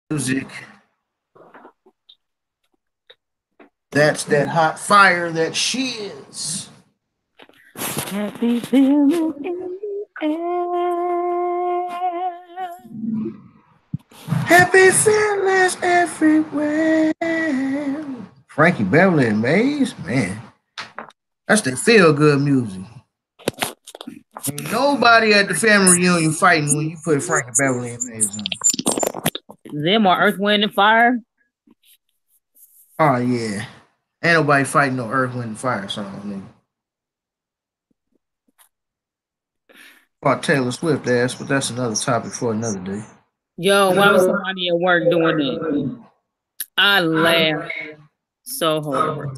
music. That's that hot fire that she is. Happy feeling in the air. Happy feelings everywhere. Frankie Beverly and Maze, man, that's the feel good music. Ain't nobody at the family reunion fighting when you put Frankie Beverly and Maze on. Them are Earth, Wind, and Fire. Oh yeah, ain't nobody fighting no Earth, Wind, and Fire song, nigga. About Taylor Swift ass, but that's another topic for another day. Yo, why was somebody at work doing that? I laughed so hard.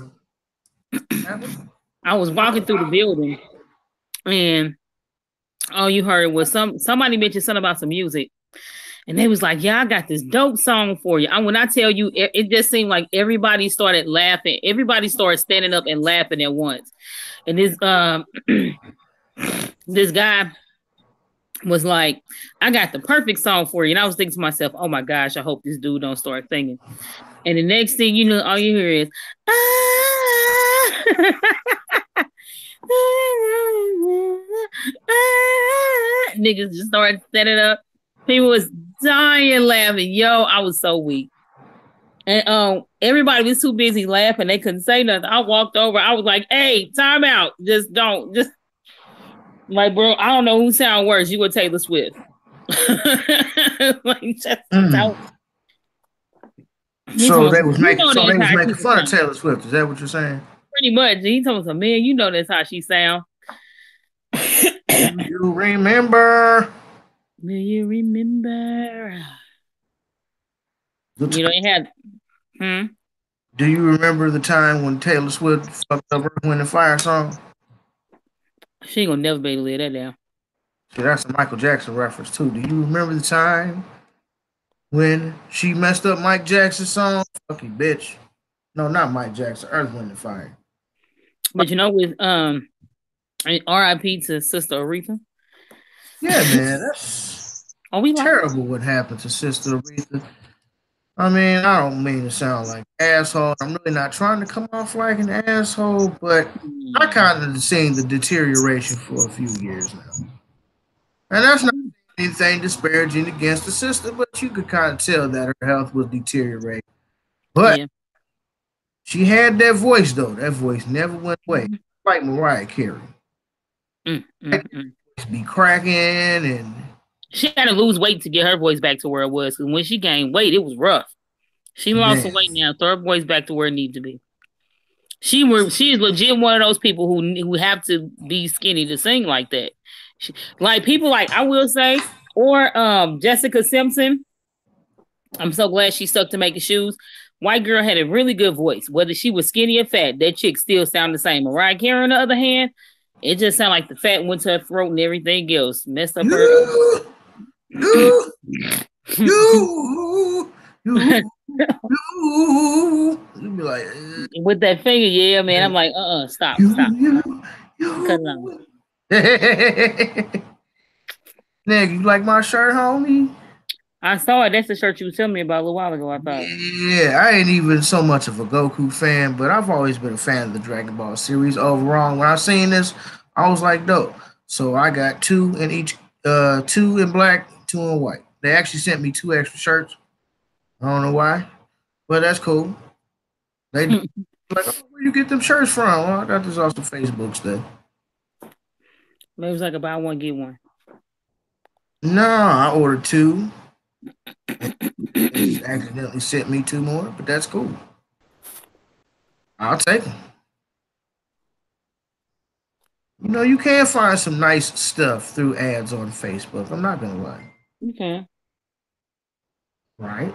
I was walking through the building and all you heard was somebody mentioned something about some music. And they was like, yeah, I got this dope song for you. When I tell you, it just seemed like everybody started laughing. Everybody started standing up and laughing at once. And this this guy was like, I got the perfect song for you. And I was thinking to myself, oh my gosh, I hope this dude don't start singing. And the next thing you know, all you hear is, niggas just started setting up. People was dying laughing. Yo, I was so weak. And everybody was too busy laughing. They couldn't say nothing. I walked over. I was like, hey, time out. Just don't. Just like, bro, I don't know who sound worse. You or Taylor Swift. Like, just don't. So they was making fun of Taylor Swift. Is that what you're saying? Pretty much. He told me, man, you know that's how she sound. You remember? Do you remember? You know, it had. Do you remember the time when Taylor Swift fucked up Earth, Wind, and Fire song? She ain't gonna never be able to live that down. See, that's a Michael Jackson reference too. Do you remember the time when she messed up Mike Jackson's song? Fuck you, bitch. No, not Mike Jackson. Earth, Wind, and Fire. But you know, with R.I.P. to Sister Aretha. Yeah, man, that's terrible. What happened to Sister Aretha? I mean, I don't mean to sound like an asshole. I'm really not trying to come off like an asshole, but I kind of seen the deterioration for a few years now. And that's not anything disparaging against the sister, but you could kind of tell that her health was deteriorating. But she had that voice, though. That voice never went away. Like Mariah Carey. Be cracking and she had to lose weight to get her voice back to where it was. Because when she gained weight, it was rough. She lost some weight now, throw her voice back to where it needs to be. She is legit one of those people who have to be skinny to sing like that. Like people like I will say, or Jessica Simpson. I'm so glad she stuck to making shoes. White girl had a really good voice. Whether she was skinny or fat, that chick still sounded the same. Mariah Carey, on the other hand, it just sounded like the fat went to her throat and everything else messed up her. You'd be like, with that finger, yeah, man. I'm like, stop. Cut it out. Nigga, you like my shirt, homie? I saw it. That's the shirt you was telling me about a little while ago, I thought. Yeah, I ain't even so much of a Goku fan, but I've always been a fan of the Dragon Ball series overall. When I seen this, I was like, dope. So I got two in each, two in black, two in white. They actually sent me 2 extra shirts. I don't know why, but that's cool. They like, oh, where you get them shirts from? Well, I got this off the Facebook stuff. Maybe it was like a buy one, get one. Nah, I ordered 2. They accidentally sent me 2 more, but that's cool. I'll take them. You know, you can find some nice stuff through ads on Facebook. I'm not gonna lie. Okay. Right.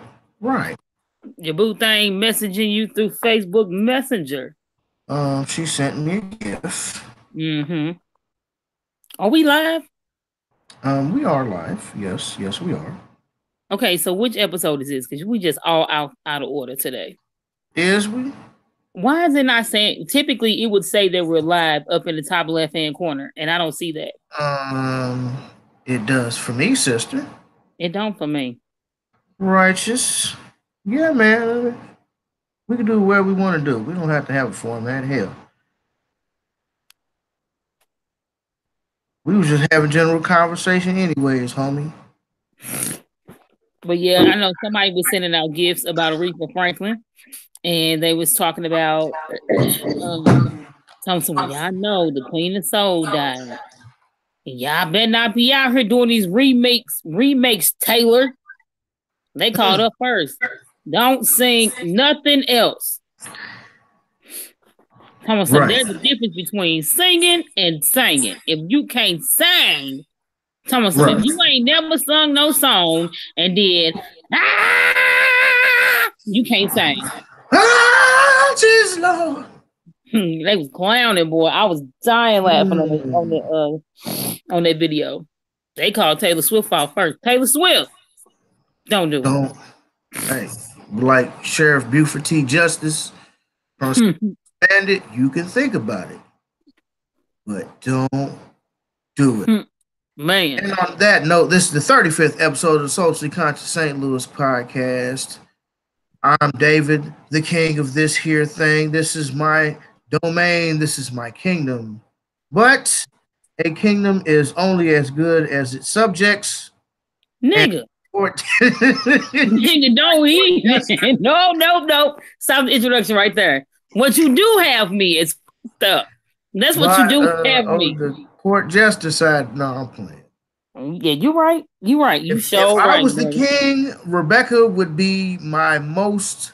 Your boo thing messaging you through Facebook Messenger. She sent me a gift. Are we live? We are live. Yes, we are. Okay, so which episode is this? Because we just all out of order today. Is we? Why is it not saying? Typically, it would say that we're live up in the top left-hand corner, and I don't see that. It does for me, sister. It don't for me. Righteous. Yeah, man. We can do whatever we want to do. We don't have to have a format. Hell, we was just having general conversation anyways, homie. But yeah, I know somebody was sending out gifts about Aretha Franklin, and they was talking about telling someone, y'all know the Queen of Soul died. And y'all better not be out here doing these remakes, Taylor. They called up first. Don't sing nothing else. Right. There's a difference between singing and singing. If you can't sing, if you ain't never sung no song and then you can't sing. Jesus Lord. They was clowning, boy. I was dying laughing on that video. They called Taylor Swift out first. Taylor Swift, don't do it. Hey, like Sheriff Buford T. Justice from Stand It, you can think about it, but don't do it. Man. And on that note, this is the 35th episode of the Socially Conscious St. Louis podcast. I'm David, the king of this here thing. This is my domain. This is my kingdom. But a kingdom is only as good as its subjects. Nigga. Nigga, don't eat. No. Stop the introduction right there. What you do have me is fucked up. That's what you do have me. The court jester side, no, I'm playing. Yeah, you're right. You're right. If I was the king, Rebecca would be my most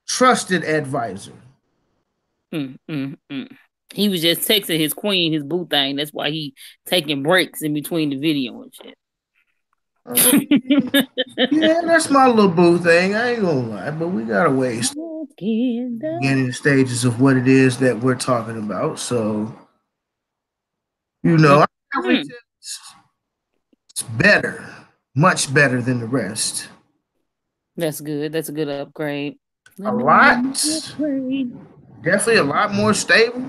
trusted advisor. He was just texting his queen, his boo thing. That's why he taking breaks in between the video and shit. Yeah, that's my little boo thing. I ain't gonna lie, but we got a ways to get in the stages of what it is that we're talking about. So, it's better, much better than the rest. That's good. That's a good upgrade. Definitely a lot more stable.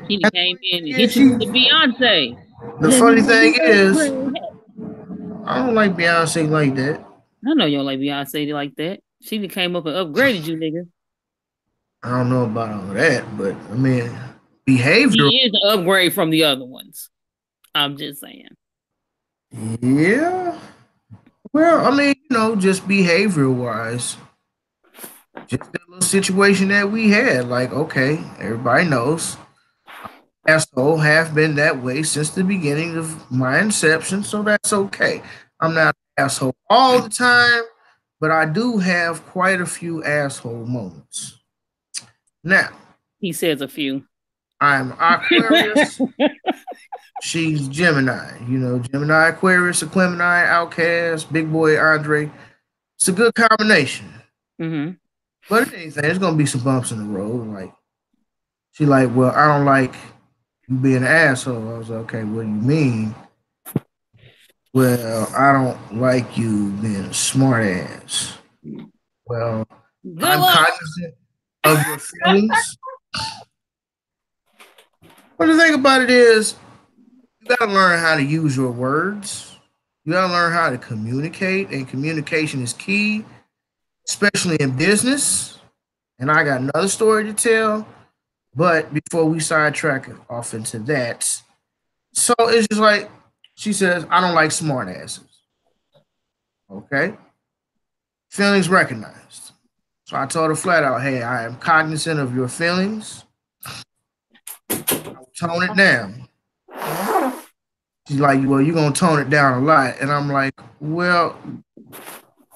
He came in and hit you with the Beyonce. The funny thing is, I don't like Beyonce like that. I know you don't like Beyonce like that. She came up and upgraded you, nigga. I don't know about all that, but I mean, behavior. She is an upgrade from the other ones. I'm just saying. Yeah. Well, I mean, just behavior wise. Just that little situation that we had. Like, okay, everybody knows. Asshole have been that way since the beginning of my inception, so that's okay. I'm not an asshole all the time, but I do have quite a few asshole moments. Now, he says a few. I'm Aquarius. She's Gemini. Gemini, Aquarius, Gemini, Outcast, Big Boy Andre. It's a good combination. Mm-hmm. But if anything, there's gonna be some bumps in the road. Like, she like, well, I don't like you being an asshole. I was like, okay, what do you mean? Well, I don't like you being a smart ass. Well, I'm cognizant of your feelings. But the thing about it is, you gotta learn how to use your words. You gotta learn how to communicate, and communication is key, especially in business. And I got another story to tell. But before we sidetrack off into that, so it's just like she says, I don't like smart asses. Okay. Feelings recognized. So I told her flat out, hey, I am cognizant of your feelings. I'll tone it down. She's like, well, you're going to tone it down a lot. And I'm like, well,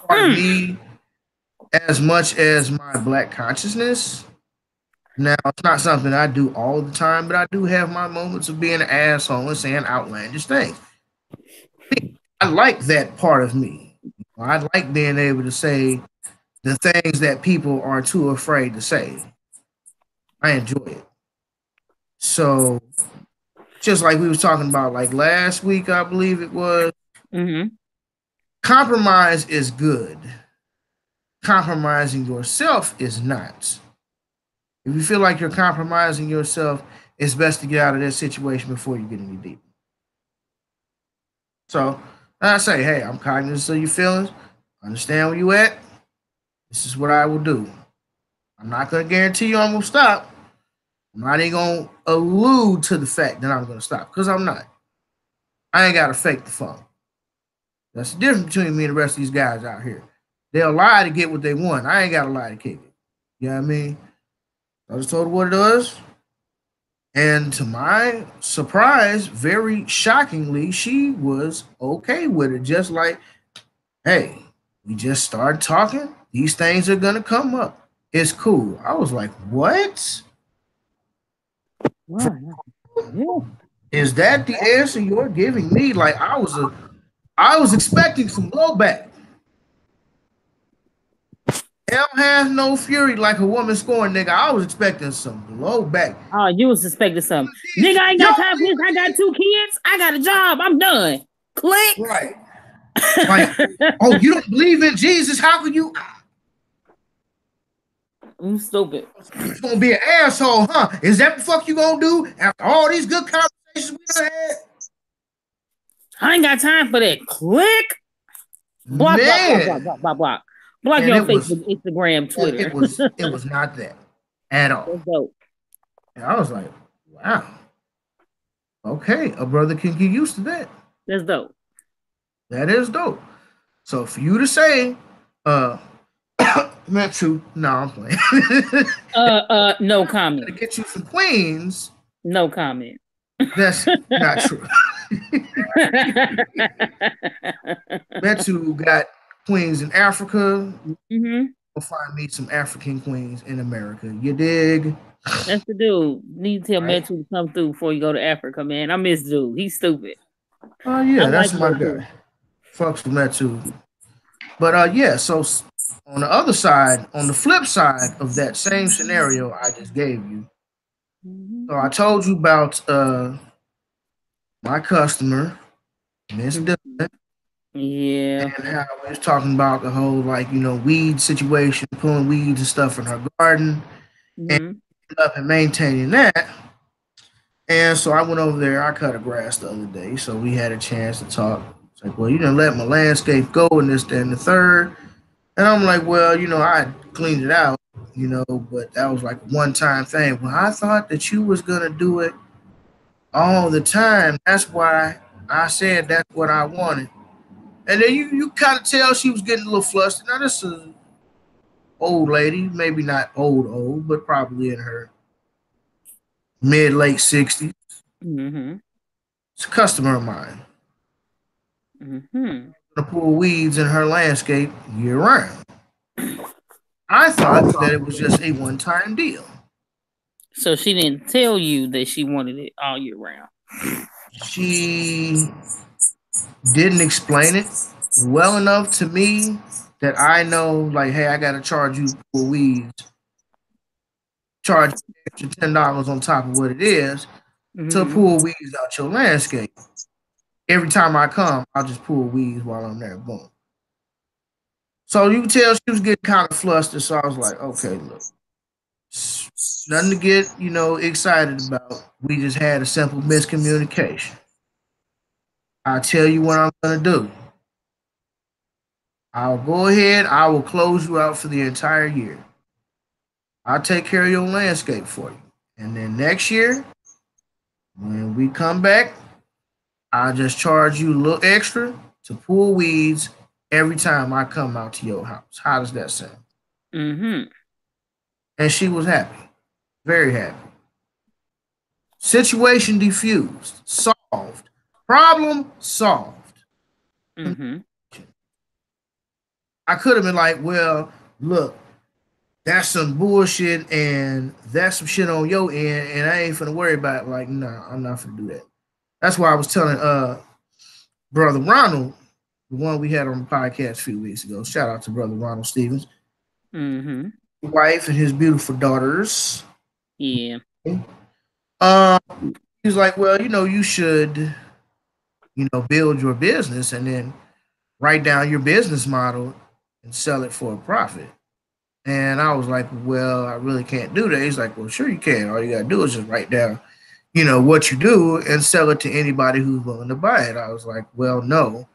pardon me, as much as my Black consciousness. Now, it's not something I do all the time, but I do have my moments of being an asshole and saying outlandish things. I like that part of me. I like being able to say the things that people are too afraid to say. I enjoy it. So, just like we was talking about like last week, I believe it was, compromise is good. Compromising yourself is not. If you feel like you're compromising yourself, it's best to get out of that situation before you get any deeper. So And I say, hey, I'm cognizant of your feelings. Understand where you at. This is what I will do. I'm not going to guarantee you I'm going to stop. I'm not even going to allude to the fact that I'm going to stop, because I'm not. I ain't got to fake the funk. That's the difference between me and the rest of these guys out here. They'll lie to get what they want. I ain't got to lie to kick it. You know what I mean? I just told her what it was. And to my surprise, very shockingly, she was okay with it. Just like, hey, we just started talking. These things are going to come up. It's cool. I was like, what? Wow. Yeah. Is that the answer you're giving me? Like, I was expecting some blowback. Hell has no fury like a woman scorned, nigga. I was expecting some blowback. Oh, you was suspecting something. Nigga, I ain't got time for this. I got 2 kids. I got a job. I'm done. Click. Right. Like, oh, you don't believe in Jesus? How can you? I'm stupid. You're gonna be an asshole, huh? Is that the fuck you gonna do after all these good conversations we done had? I ain't got time for that. Click. Block. Block your Facebook, Instagram, Twitter. It was not that at all. That's dope. And I was like, wow. Okay, a brother can get used to that. That's dope. That is dope. So for you to say, meant to, no, I'm playing. No comment. To get you some queens. No comment. That's not true. Metu got queens in Africa. Mm-hmm. Go find me some African queens in America. You dig? That's the dude. Need to tell Metu to come through before you go to Africa, man. I miss dude. He's stupid. Oh yeah, that's my guy. Fucks with Metu. But yeah, so on the other side, on the flip side of that same scenario I just gave you. Mm-hmm. So I told you about my customer, Miss Dylan. Yeah. And how we was talking about the whole, like, you know, weed situation, pulling weeds and stuff in her garden, and up and maintaining that. And so I went over there. I cut a grass the other day, so we had a chance to talk. It's like, well, you didn't let my landscape go and this, that, and the third. And I'm like, well, you know, I cleaned it out, you know, but that was like a one-time thing. Well, I thought that you was gonna do it all the time. That's why I said that's what I wanted. And then you kind of tell she was getting a little flustered. Now, this is an old lady, maybe not old, but probably in her mid-late 60s. Mm-hmm. It's a customer of mine. Mm-hmm. To pull weeds in her landscape year-round. I thought that it was just a one-time deal. So she didn't tell you that she wanted it all year round. She didn't explain it well enough to me that I know, like, hey, I got to charge you for weeds. Charge extra $10 on top of what it is to pull weeds out your landscape. Every time I come, I'll just pull weeds while I'm there. Boom. So you can tell she was getting kind of flustered. So I was like, okay, look, nothing to get, you know, excited about. We just had a simple miscommunication. I'll tell you what I'm going to do. I'll go ahead. I will close you out for the entire year. I'll take care of your landscape for you. And then next year, when we come back, I'll just charge you a little extra to pull weeds every time I come out to your house. How does that sound? Mm-hmm. And she was happy. Very happy. Situation diffused. Solved. Problem solved. Mm-hmm. I could have been like, well, look, that's some bullshit and that's some shit on your end and I ain't finna worry about it. Like, nah, I'm not finna do that. That's why I was telling Brother Ronald, the one we had on the podcast a few weeks ago. Shout out to Brother Ronald Stevens. Mm-hmm. Wife and his beautiful daughters. Yeah. He's like, well, you know, you should, you know, build your business and then write down your business model and sell it for a profit. And I was like, well, I really can't do that. He's like, well, sure you can. All you got to do is just write down, you know, what you do and sell it to anybody who's willing to buy it. I was like, well, no,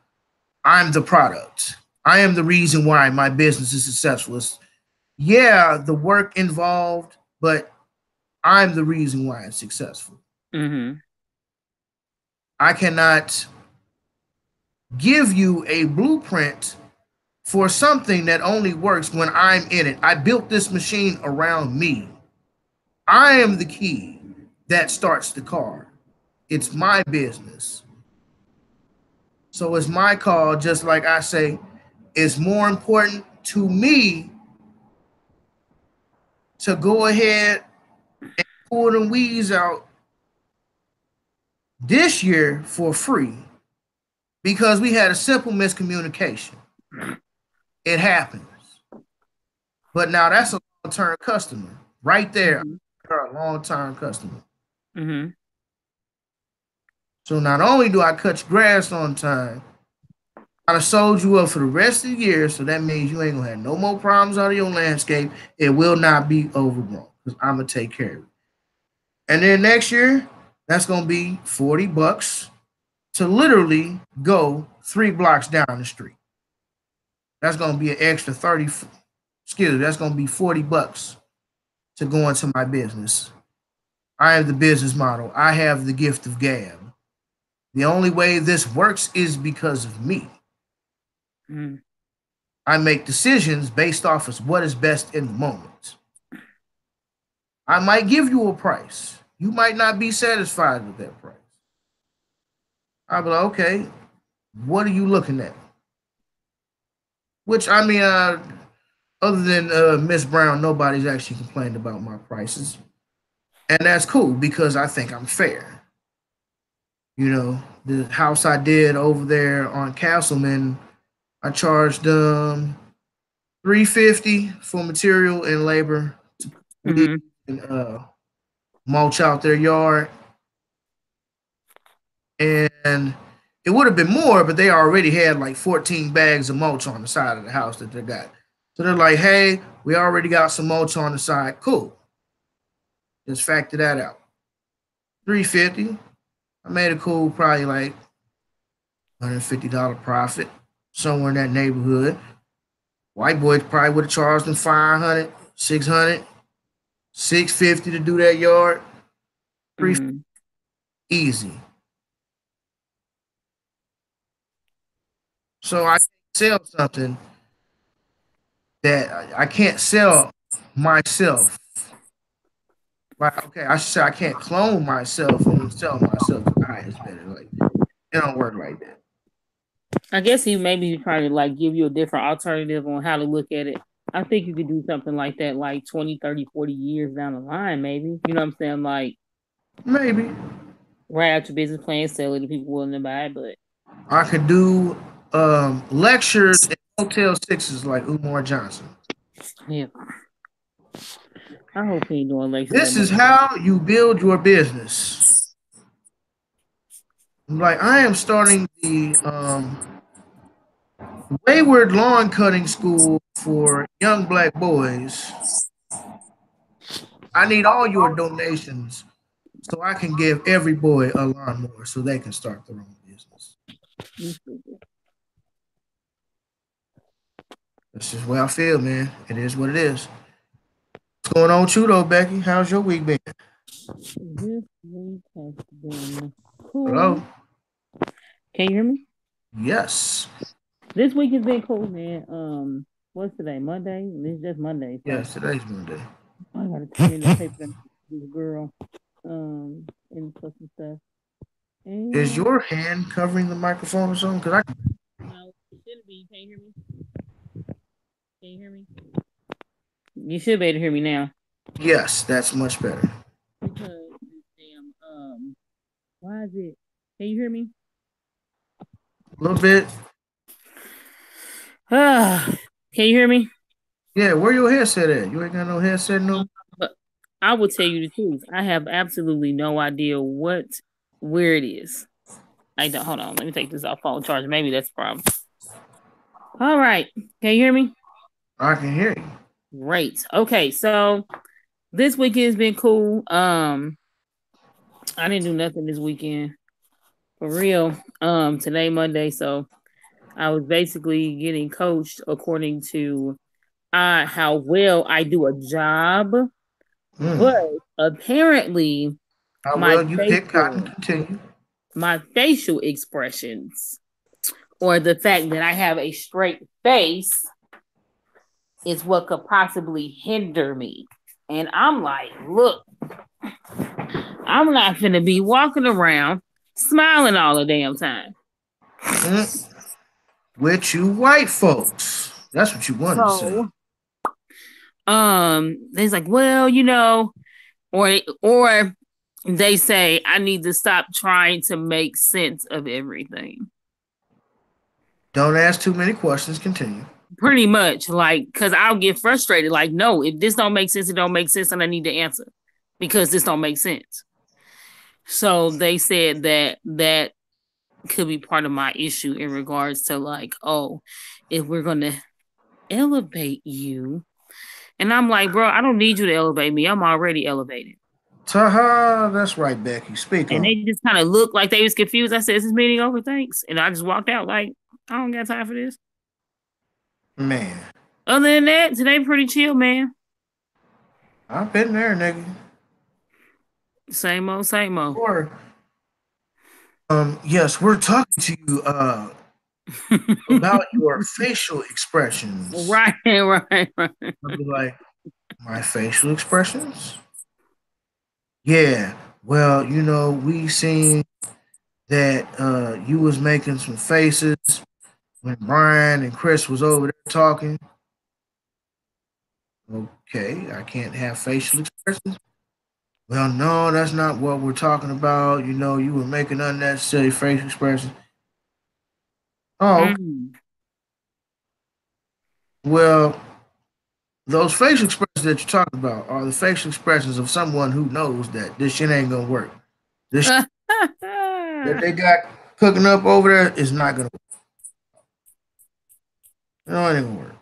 I'm the product. I am the reason why my business is successful. Yeah, the work involved, but I'm the reason why it's successful. Mm-hmm. I cannot give you a blueprint for something that only works when I'm in it. I built this machine around me. I am the key that starts the car. It's my business. So it's my call, just like I say, it's more important to me to go ahead and pull them weeds out this year for free because we had a simple miscommunication. It happens. But now that's a long-term customer right there. Mm-hmm. They're a long-term customer. Mm-hmm. So not only do I cut your grass on time, I sold you up for the rest of the year. So that means you ain't gonna have no more problems out of your landscape. It will not be overgrown because I'm gonna take care of it. And then next year, that's gonna be $40 to literally go 3 blocks down the street. That's gonna be an extra 30. Excuse me, that's gonna be $40 to go into my business. I am the business model. I have the gift of gab. The only way this works is because of me. Mm. I make decisions based off of what is best in the moment. I might give you a price. You might not be satisfied with that price. I'll be like, okay, what are you looking at? Which, I mean, other than Miss Brown, nobody's actually complained about my prices. And that's cool because I think I'm fair. You know, the house I did over there on Castleman, I charged them $350 for material and labor to Mm-hmm. and, mulch out their yard. And it would have been more, but they already had like 14 bags of mulch on the side of the house that they got. So they're like, hey, we already got some mulch on the side. Cool. Just factor that out. $350. I made a cool probably like $150 profit somewhere in that neighborhood. White boys probably would have charged them 500, 600, 650 to do that yard. Mm-hmm. Easy. So I sell something that I can't sell myself. Like, okay, I should say I can't clone myself and sell myself to the highest bidder. Like, it don't work like that. I guess he maybe trying to like give you a different alternative on how to look at it. I think you could do something like that like 20, 30, 40 years down the line, maybe. You know what I'm saying? Like Maybe right after business plan, sell it to people willing to buy it, but I could do lectures in Hotel Sixes like Umar Johnson. yeah. I hope he ain't doing lectures that This is much. how you build your business. Like I am starting the Wayward Lawn Cutting School for young black boys. I need all your donations so I can give every boy a lawnmower so they can start their own business. That's just where I feel, man. It is what it is. What's going on with you, though, Becky? How's your week been? This week has been cool. Hello? Can you hear me? Yes. This week has been cool, man. What's today? Monday? It's just Monday. So yes, today's Monday. I gotta turn in the paper to this girl. And put some stuff. And Is your hand covering the microphone or something? Because no, it shouldn't be. Can you hear me? Can you hear me? You should be able to hear me now. Yes, that's much better. Because damn, why is it? Can you hear me? A little bit. Can you hear me? Yeah, where your headset at? You ain't got no headset, no. But I will tell you the truth. I have absolutely no idea where it is. I don't. Hold on. Let me take this off phone charge. Maybe that's the problem. All right. Can you hear me? I can hear you. Great. Okay. So this weekend has been cool. I didn't do nothing this weekend for real. Today Monday, so I was basically getting coached according to how well I do a job. But apparently my facial expressions, or the fact that I have a straight face, is what could possibly hinder me. And I'm like, look, I'm not finna be walking around smiling all the damn time. With you white folks. That's what you wanted to say. They's like, well, or they say I need to stop trying to make sense of everything. Don't ask too many questions. Continue. Pretty much, like, because I'll get frustrated. Like, no, if this don't make sense, it don't make sense, and I need to answer because this don't make sense. So they said that could be part of my issue in regards to, like, oh, if we're gonna elevate you, and I'm like, bro, I don't need you to elevate me. I'm already elevated. Taha, that's right, Becky. Speak and on. They just kind of looked like they was confused. I said, "Is this meeting over? Thanks." And I just walked out like, I don't got time for this. Man. Other than that, today pretty chill, man. I've been there, nigga. Same old, same old. Sure. Yes, we're talking to you about your facial expressions. Right. I'll be like, my facial expressions? Yeah. Well, we seen that you was making some faces when Brian and Chris was over there talking. Okay, I can't have facial expressions. Well, no, that's not what we're talking about. You were making unnecessary facial expressions. Oh, well, those facial expressions that you're talking about are the facial expressions of someone who knows that this shit ain't gonna work. This shit that they got cooking up over there is not gonna work. No, it ain't gonna work.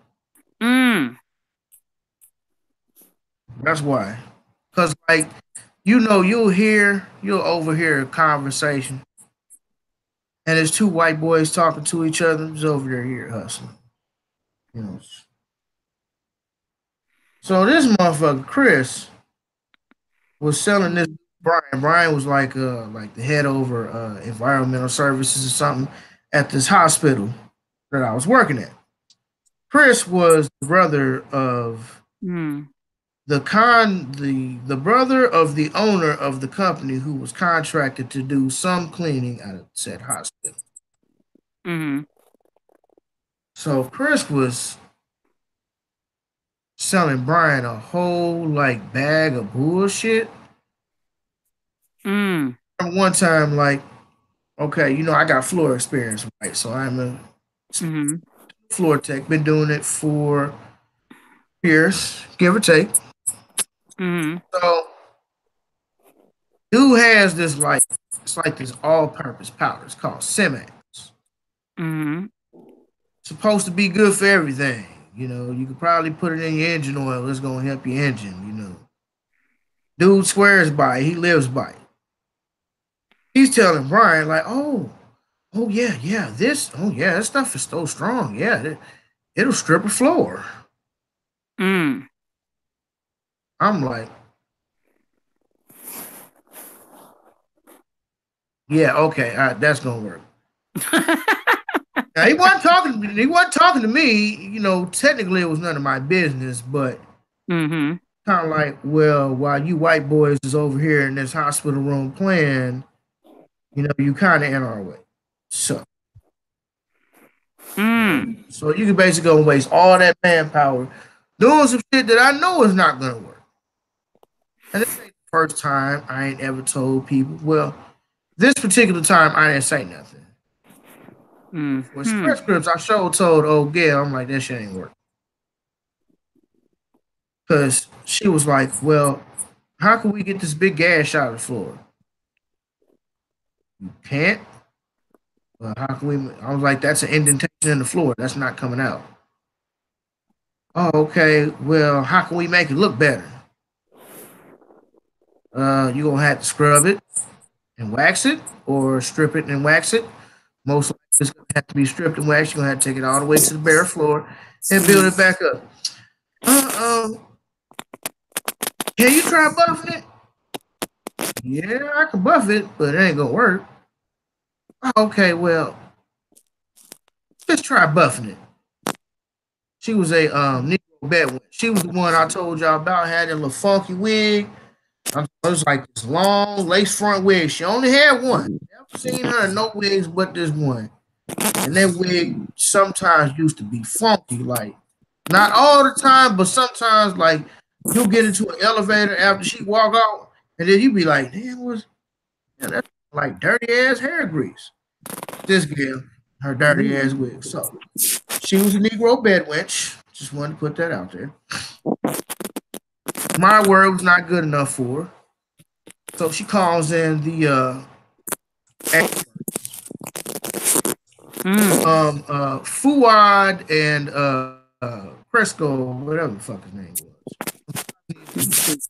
That's why. Because, like, you'll overhear a conversation, and there's two white boys talking to each other. Just over there here hustling. So this motherfucker, Chris, was selling this Brian. Brian was like the head over environmental services or something at this hospital that I was working at. Chris was the brother of the brother of the owner of the company who was contracted to do some cleaning at said hospital. So Chris was selling Brian a whole like bag of bullshit. One time, like, okay, I got floor experience, right? So I'm a floor tech. Been doing it for years, give or take. So, dude has this it's like this all-purpose powder. It's called Simax. Supposed to be good for everything. You could probably put it in your engine oil. It's gonna help your engine. Dude swears by it. He lives by it. He's telling Brian like, oh yeah, that stuff is so strong. Yeah, it'll strip a floor. I'm like, yeah, okay, that's gonna work. Now, he wasn't talking to me. Technically it was none of my business, but kind of like, well, while you white boys is over here in this hospital room playing, you kind of in our way. So you can basically go and waste all that manpower doing some shit that I know is not gonna work. And this ain't the first time I ain't ever told people. Well, this particular time I didn't say nothing. With spread scripts, I told old Gail, I'm like, that shit ain't work. Because she was like, well, how can we get this big gash out of the floor? You can't? Well, how can we? I was like, that's an indentation in the floor. That's not coming out. Oh, okay. Well, how can we make it look better? You're going to have to scrub it and wax it, or strip it and wax it. Most likely It's gonna have to be stripped and waxed. You're gonna have to take it all the way to the bare floor and build it back up. Can you try buffing it? Yeah, I can buff it, but it ain't gonna work. Okay, well, just try buffing it. She was a Negro bedouin. She was the one I told y'all about, had that little funky wig. It was like this long lace front wig. She only had one. Never seen her in no wigs but this one. And that wig sometimes used to be funky, like not all the time, but sometimes like you'll get into an elevator after she walk out, and then you be like, damn, that's like dirty ass hair grease. This girl, her dirty ass wig. So she was a Negro bed wench. Just wanted to put that out there. My word was not good enough for her. So she calls in the Fuad and Cresco, whatever the fuck his name was.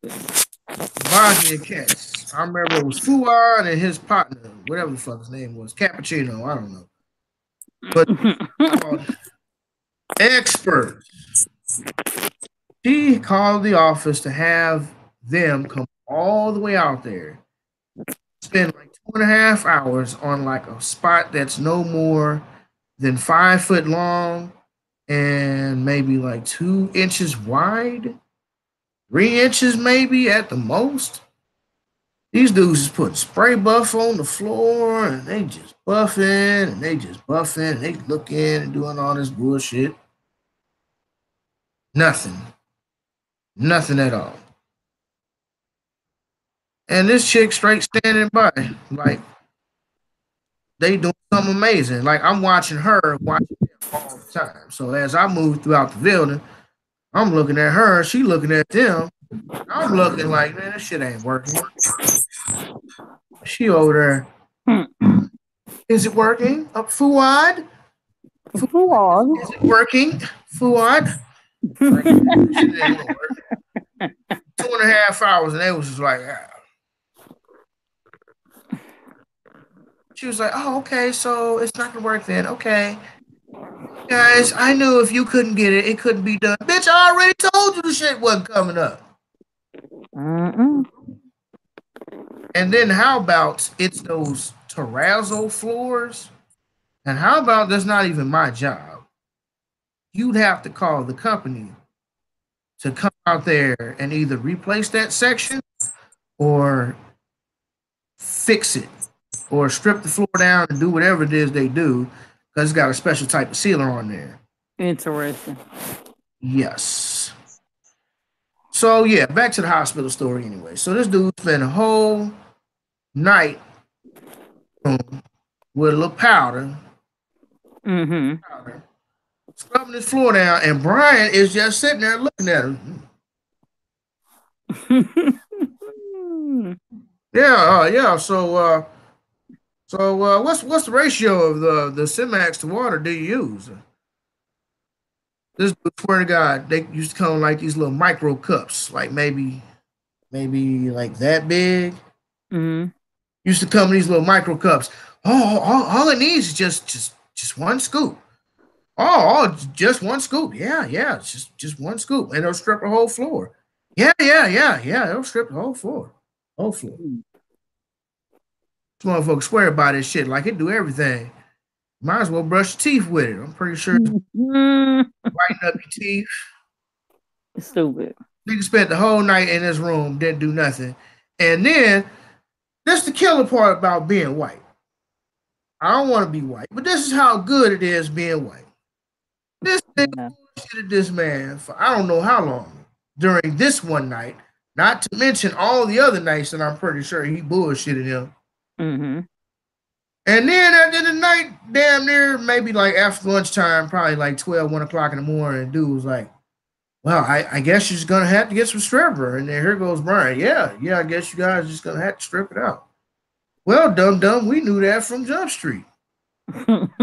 Bosnian cats. I remember it was Fuad and his partner, whatever the fuck his name was, Cappuccino. I don't know. But experts. She called the office to have them come all the way out there, spend like 2.5 hours on like a spot that's no more than 5 foot long and maybe like 2 inches wide, 3 inches maybe at the most. These dudes is putting spray buff on the floor and they just buffing and they just buffing and they looking and doing all this bullshit. Nothing. Nothing at all. And this chick straight standing by, like they doing something amazing. Like I'm watching her, watching them all the time. So as I move throughout the building, I'm looking at her, she looking at them. I'm looking like, man, this shit ain't working. She over there. Is it working? Fuad? Fuad? Is it working? Fuad? Like, shit ain't gonna work. 2.5 hours, and they was just like, ah. She was like, oh, okay, so it's not gonna work then. Okay. Guys, I knew if you couldn't get it, it couldn't be done. Bitch, I already told you the shit wasn't coming up. And then how about it's those terrazzo floors? And how about that's not even my job? You'd have to call the company to come out there and either replace that section or fix it or strip the floor down and do whatever it is they do because it's got a special type of sealer on there. Interesting. Yes. So yeah, back to the hospital story anyway. So this dude spent a whole night with a little powder, scrubbing his floor down, and Brian is just sitting there looking at him. Yeah. So what's the ratio of the Simax to water do you use? This swear to God, they used to come like these little micro cups, like maybe like that big. Used to come in these little micro cups. Oh, all it needs is just one scoop. Oh, just one scoop. Yeah, just one scoop, and it'll strip the whole floor. Yeah. It'll strip the whole floor. This motherfucker swear by this shit like it do everything. Might as well brush your teeth with it. I'm pretty sure it's whiten up your teeth. Stupid. Nigga spent the whole night in this room, didn't do nothing. And then, that's the killer part about being white. I don't want to be white, but this is how good it is being white. This nigga bullshitted this man for I don't know how long during this one night, not to mention all the other nights that I'm pretty sure he bullshitted him. And then at the end of the night, damn near maybe like after lunchtime, probably like 12, 1 o'clock in the morning, dude was like, well, I guess you're just going to have to get some stripper. And then here goes Brian. Yeah, I guess you guys are just going to have to strip it out. Well, dumb, we knew that from Jump Street. Silly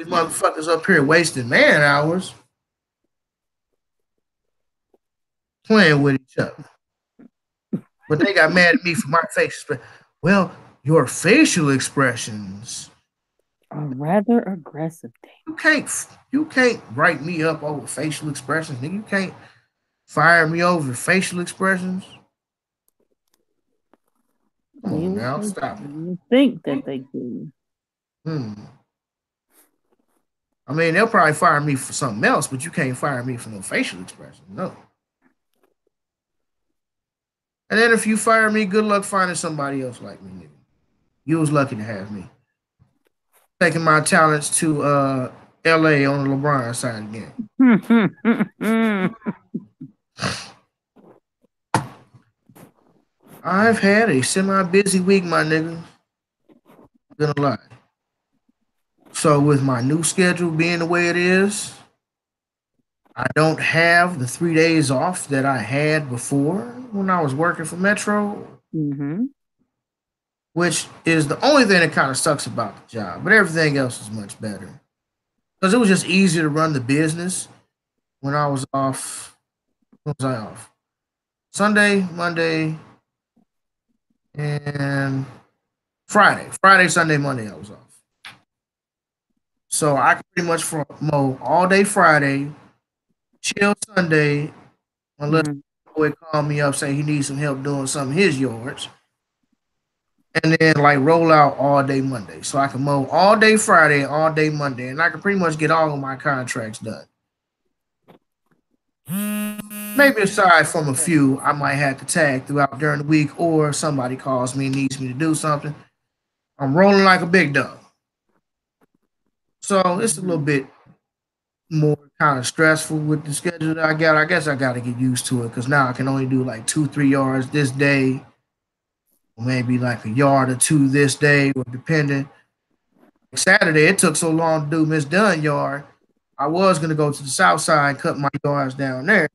motherfuckers up here wasting man hours playing with each other. But they got mad at me for my face. Well, your facial expressions A rather aggressive thing. You can't write me up over facial expressions, nigga. You can't fire me over facial expressions. Come on now, stop it. You think that they do. I mean, they'll probably fire me for something else, but you can't fire me for no facial expression. No. And then if you fire me, good luck finding somebody else like me, nigga. You was lucky to have me. Taking my talents to LA on the LeBron side again. I've had a semi-busy week, my nigga. Gonna lie. So with my new schedule being the way it is, I don't have the 3 days off that I had before when I was working for Metro. Which is the only thing that kind of sucks about the job, but everything else is much better. Because it was just easier to run the business when I was off. When was I off? Sunday, Monday, and Friday. Friday, Sunday, Monday, I was off. So I could pretty much mow all day Friday, chill Sunday, unless the boy called me up saying he needs some help doing some of his yards. And then like roll out all day Monday. So I can mow all day Friday, all day Monday, and I can pretty much get all of my contracts done. Maybe aside from a few I might have to tag throughout during the week, or somebody calls me and needs me to do something. I'm rolling like a big dog. So it's a little bit more kind of stressful with the schedule that I got. I guess I got to get used to it because now I can only do like 2-3 yards this day, or maybe like a yard or two this day, or depending. Like Saturday, it took so long to do Miss Dunn yard. I was going to go to the south side and cut my yards down there,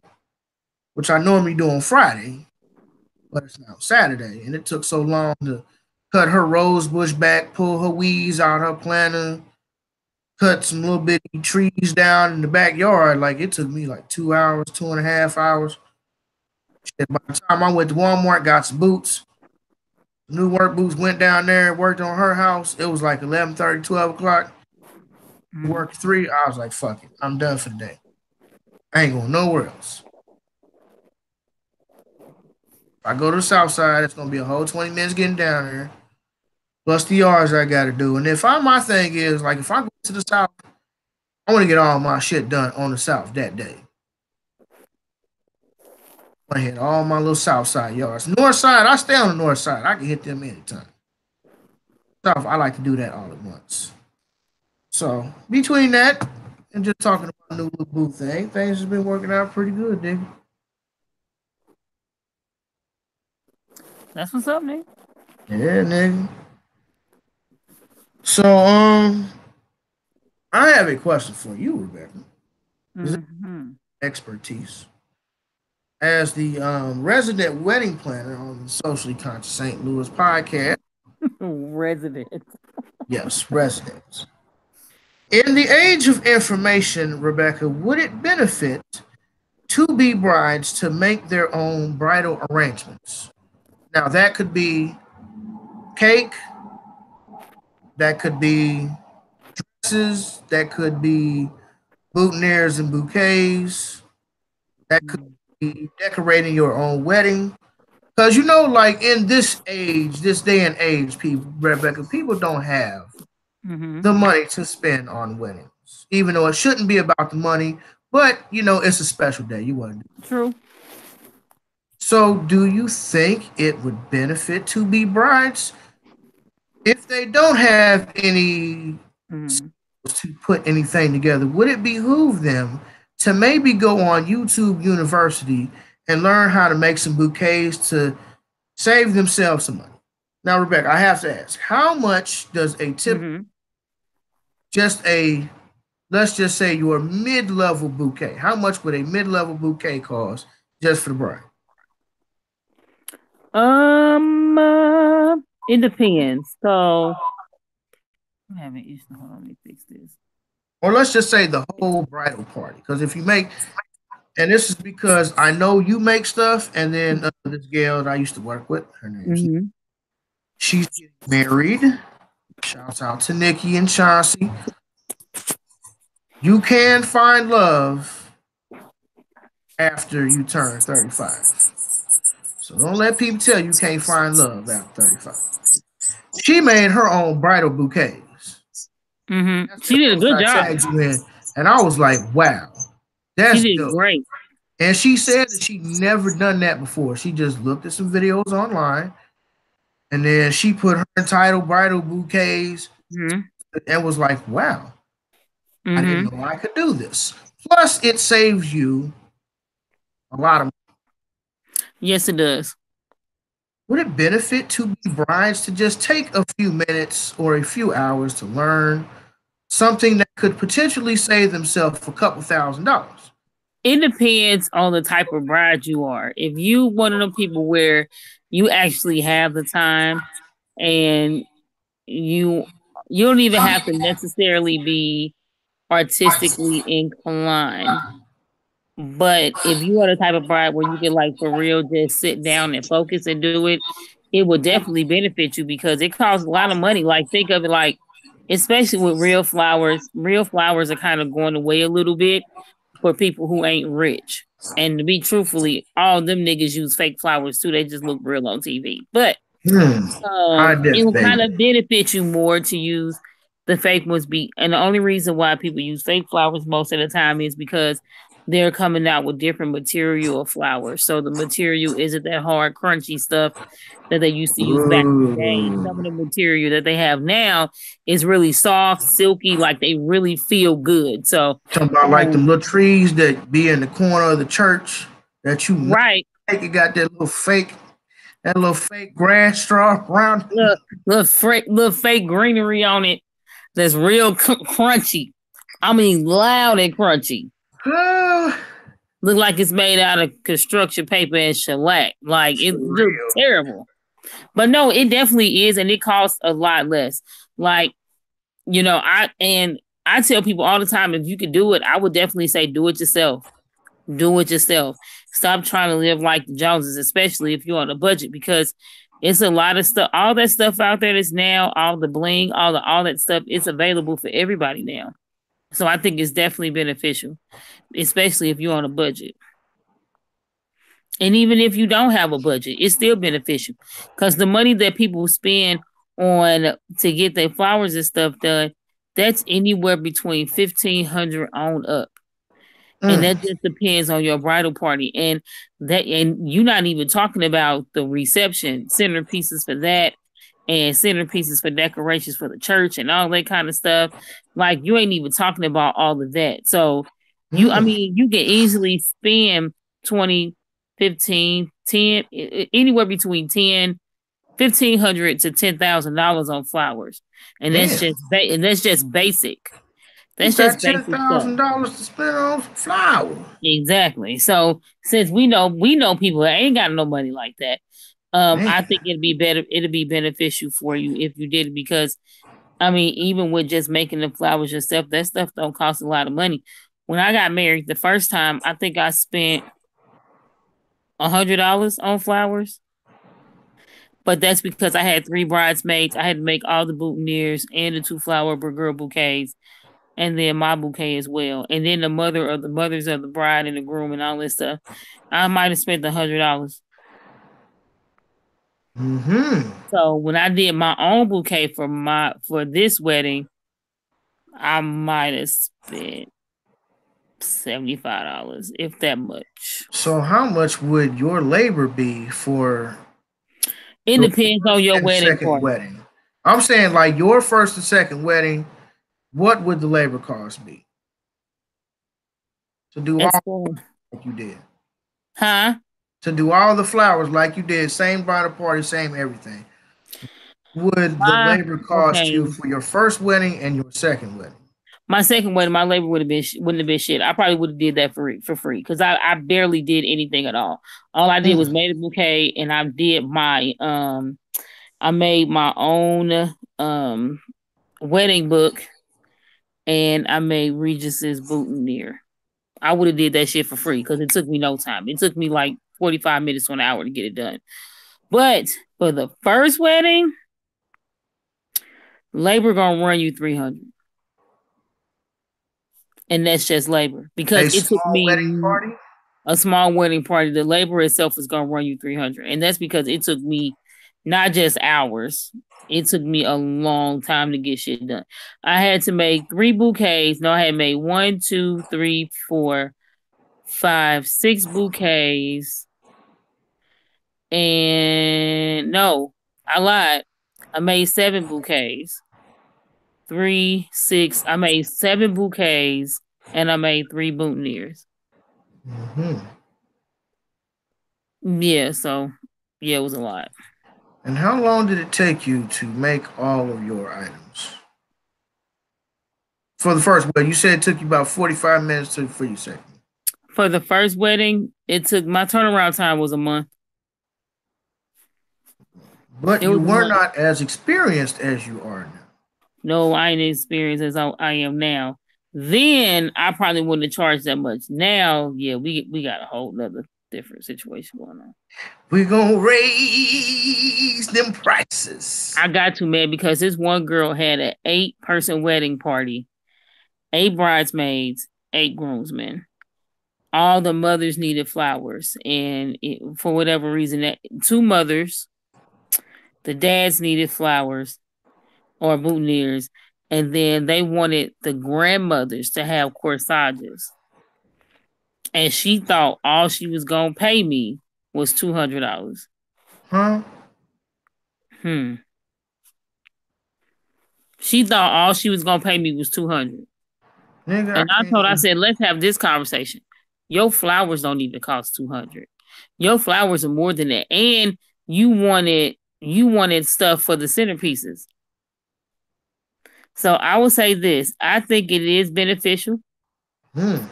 which I normally do on Friday, but it's now Saturday. And it took so long to cut her rose bush back, pull her weeds out her planter, cut some little bitty trees down in the backyard. Like it took me like 2 hours, 2.5 hours. Shit, by the time I went to Walmart, got some boots, new work boots, went down there, worked on her house. It was like 11:30, 12 o'clock. Worked 3. I was like, fuck it. I'm done for the day. I ain't going nowhere else. If I go to the south side, it's going to be a whole 20 minutes getting down there. Plus the yards I got to do. And my thing is, like, if I go to the south, I want to get all my shit done on the south that day. I hit all my little south side yards. North side, I stay on the north side. I can hit them anytime. South, I like to do that all at once. So between that and just talking about new little boo thing, things have been working out pretty good, nigga. That's what's up, nigga. Yeah, nigga. So I have a question for you, Rebecca. Is it expertise? As the resident wedding planner on the Socially Conscious St. Louis podcast. Resident. Yes, residents. In the age of information, Rebecca, would it benefit to-be brides to make their own bridal arrangements? Now, that could be cake, that could be dresses, that could be boutonnieres and bouquets, that could be decorating your own wedding. Because, like in this age, this day and age, Rebecca, people don't have the money to spend on weddings, even though it shouldn't be about the money, but it's a special day. You want to do. True. So do you think it would benefit to-be brides if they don't have any to put anything together? Would it behoove them to maybe go on YouTube University and learn how to make some bouquets to save themselves some money? Now, Rebecca, I have to ask, how much does a tip, let's just say your mid-level bouquet, how much would a mid-level bouquet cost just for the bride? It depends. So, I'm having issues. Hold on, let me fix this. Or let's just say the whole bridal party. Because if you make, and this is because I know you make stuff, and then this girl that I used to work with, her name, she's getting married, Shouts out to Nikki and Chauncey. You can find love after you turn 35. So don't let people tell you can't find love after 35. She made her own bridal bouquets. Mm-hmm. She did a good job. And I was like, wow, that's she did dope. Great. And she said that she never done that before. She just looked at some videos online, and then she put her entitled bridal bouquets, and was like, wow, I didn't know I could do this. Plus, it saves you a lot of money. Yes, it does. Would it benefit to be brides to just take a few minutes or a few hours to learn something that could potentially save themselves a couple $1,000s? It depends on the type of bride you are. If you one of them people where you actually have the time and you don't even have to necessarily be artistically inclined. But if you are the type of bride where you can like for real just sit down and focus and do it, it will definitely benefit you because it costs a lot of money. Like think of it like, especially with real flowers. Real flowers are kind of going away a little bit for people who ain't rich. And to be truthfully, all them niggas use fake flowers too. They just look real on TV. But it will kind of benefit you more to use the fake ones. And the only reason why people use fake flowers most of the time is because they're coming out with different material of flowers. So the material isn't that hard, crunchy stuff that they used to use back in the day. Some of the material that they have now is really soft, silky, like they really feel good. So talking about like the little trees that be in the corner of the church that you right. Like it got that little fake grass straw around. Little fake greenery on it that's real crunchy. I mean, loud and crunchy. Look like it's made out of construction paper and shellac. Like it looks terrible. But no, it definitely is, and it costs a lot less. Like, you know, I tell people all the time, if you could do it, I would definitely say do it yourself. Do it yourself. Stop trying to live like the Joneses, especially if you're on a budget, because it's a lot of stuff. All that stuff out there is now, all the bling, all that stuff, it's available for everybody now. So I think it's definitely beneficial, especially if you're on a budget. And even if you don't have a budget, it's still beneficial because the money that people spend on to get their flowers and stuff done, that's anywhere between $1,500 on up. And that just depends on your bridal party. And you're not even talking about the reception, centerpieces for that, and centerpieces for decorations for the church and all that kind of stuff. Like you ain't even talking about all of that. So you can easily spend 20, 15, 10, anywhere between $1,500 to $10,000 on flowers. And that's just basic. That's just $10,000 to spend on flowers. Exactly. So since we know people that ain't got no money like that, I think it'd be beneficial for you if you did it because I mean, even with just making the flowers yourself, that stuff don't cost a lot of money. When I got married the first time, I think I spent $100 on flowers. But that's because I had 3 bridesmaids. I had to make all the boutonnieres and the 2 flower girl bouquets. And then my bouquet as well. And then the mothers of the bride and the groom and all this stuff. I might have spent $100. So when I did my own bouquet for this wedding, I might have spent $75, if that much. So how much would your labor be for? It depends on your wedding. I'm saying like your first and second wedding. What would the labor cost be to do all like you did? Huh? To do all the flowers like you did, same bridal party, same everything. Would the labor cost you for your first wedding and your second wedding? My second wedding, my labor wouldn't have been shit. I probably would have did that for free because I barely did anything at all. All I did was made a bouquet and I did I made my own wedding book. And I made Regis's boutonniere. I would have did that shit for free because it took me no time. It took me like 45 minutes to an hour to get it done. But for the first wedding, Labor gonna run you $300, and that's just labor because it took me a small wedding party. The labor itself is gonna run you $300, and that's because it took me not just hours. It took me a long time to get shit done. I had to make 3 bouquets. No, I had made 1, 2, 3, 4, 5, 6 bouquets. And no, I lied. I made 7 bouquets. 3, 6. I made 7 bouquets and I made 3 boutonnieres. Mm-hmm. Yeah, so yeah, it was a lot. And how long did it take you to make all of your items? For the first wedding, you said it took you about 45 minutes for your second. For the first wedding, it took my turnaround time was a month. But you were not as experienced as you are now. No, I ain't experienced as I am now. Then I probably wouldn't have charged that much. Now, yeah, we got a whole nother different situation going on. We're gonna raise them prices. I got to, man, because this one girl had an 8-person wedding party, 8 bridesmaids, 8 groomsmen. All the mothers needed flowers, and for whatever reason, that 2 mothers, the dads needed flowers or boutonnieres, and then they wanted the grandmothers to have corsages. And she thought all she was gonna pay me was $200. Huh? She thought all she was gonna pay me was $200. Nigga, and I said, let's have this conversation. Your flowers don't even cost $200. Your flowers are more than that, and you wanted stuff for the centerpieces. So I will say this: I think it is beneficial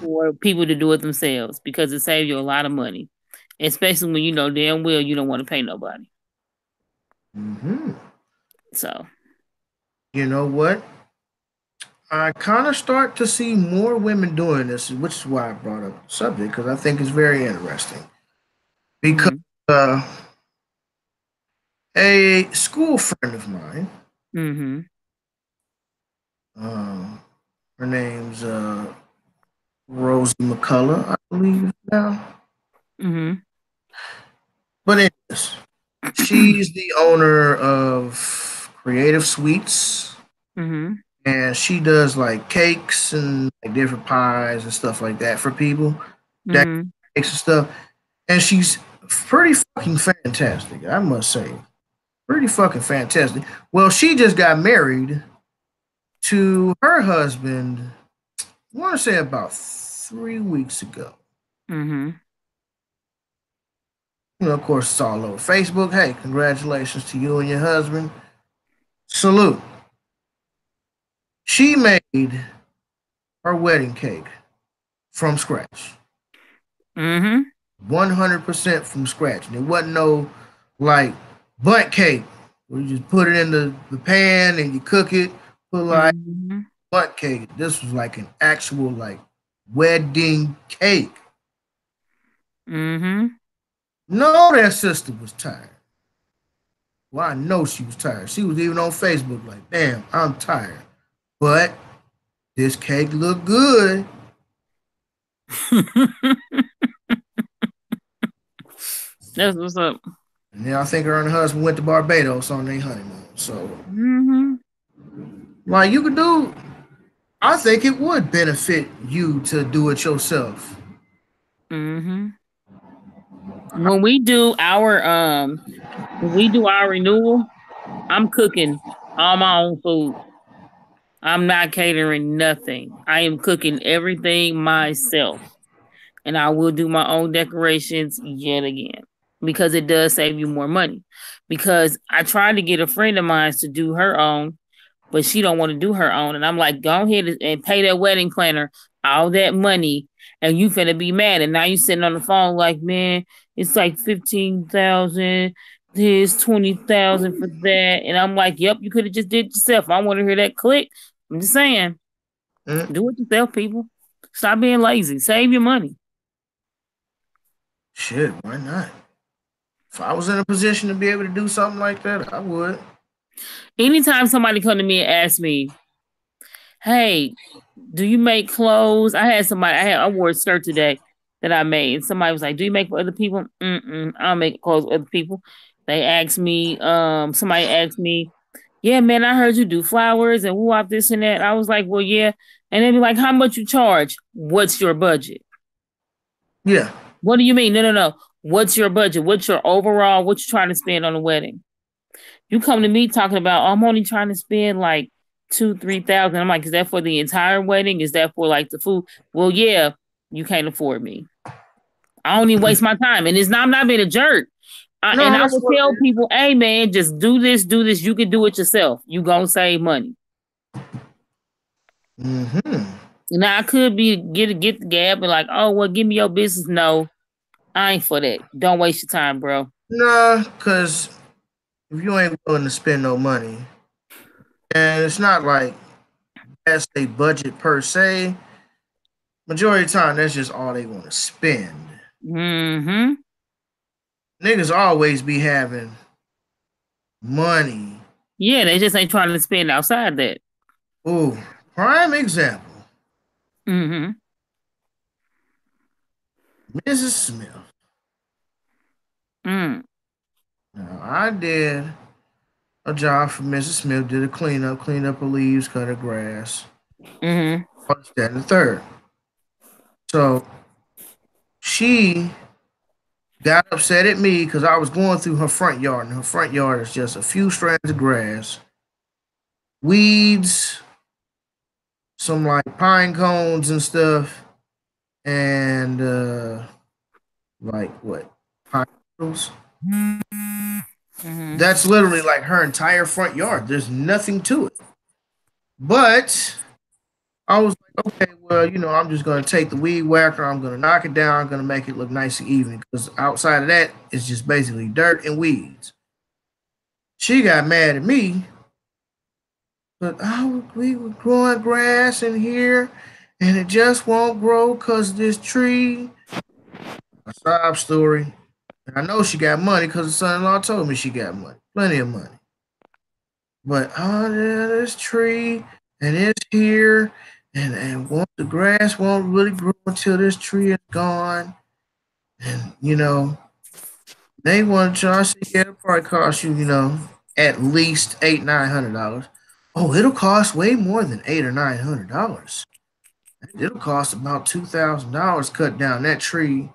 for people to do it themselves because it saves you a lot of money, especially when you know damn well you don't want to pay nobody. So, you know what? I kind of start to see more women doing this, which is why I brought up the subject, because I think it's very interesting. Because a school friend of mine, her name's Rosie McCullough, I believe now. But anyways, she's the owner of Creative Sweets. And she does like cakes and like different pies and stuff like that for people. Cakes and stuff. And she's pretty fucking fantastic, I must say. Pretty fucking fantastic. Well, she just got married to her husband, I want to say about 3 weeks ago. You know, of course, it's all over Facebook. Hey, congratulations to you and your husband. Salute. She made her wedding cake from scratch. 100% from scratch. And it wasn't no like bundt cake where you just put it in the pan and you cook it. Put like bundt cake. This was like an actual like wedding cake. No, that sister was tired. Well, I know she was tired. She was even on Facebook like, damn, I'm tired. But this cake looked good. That's what's up. And then I think her and her husband went to Barbados on their honeymoon. So, like, you could do, I think it would benefit you to do it yourself. When we do our renewal, I'm cooking all my own food. I'm not catering nothing. I am cooking everything myself. And I will do my own decorations yet again because it does save you more money. Because I tried to get a friend of mine to do her own, but she don't want to do her own. And I'm like, go ahead and pay that wedding planner all that money and you finna be mad. And now you sitting on the phone like, man, it's like 15,000. There's 20,000 for that. And I'm like, yep, you could have just did it yourself. I want to hear that click. I'm just saying, do it yourself, people. Stop being lazy. Save your money. Shit, why not? If I was in a position to be able to do something like that, I would. Anytime somebody come to me and ask me, "Hey, do you make clothes?" I wore a skirt today that I made, and somebody was like, "Do you make for other people?" I don't make clothes for other people. They asked me, somebody asked me, "Yeah, man, I heard you do flowers and woo this and that." I was like, "Well, yeah," and they'd be like, "How much you charge? What's your budget?" Yeah. What do you mean? No. What's your budget? What's your overall? What you trying to spend on the wedding? You come to me talking about, oh, I'm only trying to spend like 2,000-3,000. I'm like, is that for the entire wedding? Is that for like the food? Well, yeah, you can't afford me. I don't even waste my time. And I'm not being a jerk. And No, I that's will what tell it is. people, hey man, just do this. You can do it yourself. You gonna save money. Now I could be get the gap and like, oh well, give me your business. No, I ain't for that. Don't waste your time, bro. Nah, because if you ain't willing to spend no money, and it's not like that's a budget per se. Majority of the time, that's just all they want to spend. Mm-hmm. Niggas always be having money. Yeah, they just ain't trying to spend outside that. Ooh, prime example. Mm-hmm. Mrs. Smith. Mm. Now, I did a job for Mrs. Smith, did a clean up her leaves, cut her grass. Mm-hmm. That and the third. So she got upset at me because I was going through her front yard, and her front yard is just a few strands of grass, weeds, some like pine cones and stuff, and like what? Pine needles. Mm-hmm. That's literally like her entire front yard. There's nothing to it. But I was like, okay, well, I'm just gonna take the weed whacker, I'm gonna knock it down, I'm gonna make it look nice and even because outside of that, it's just basically dirt and weeds. She got mad at me, but we were growing grass in here and it just won't grow because this tree. A sob story. And I know she got money because the son-in-law told me she got money, plenty of money. But yeah, this tree and it's here, and the grass won't really grow until this tree is gone. And they want to charge. Yeah, it'll probably cost you, at least $800-900. Oh, it'll cost way more than $800 or $900. It'll cost about $2,000 cut down that tree.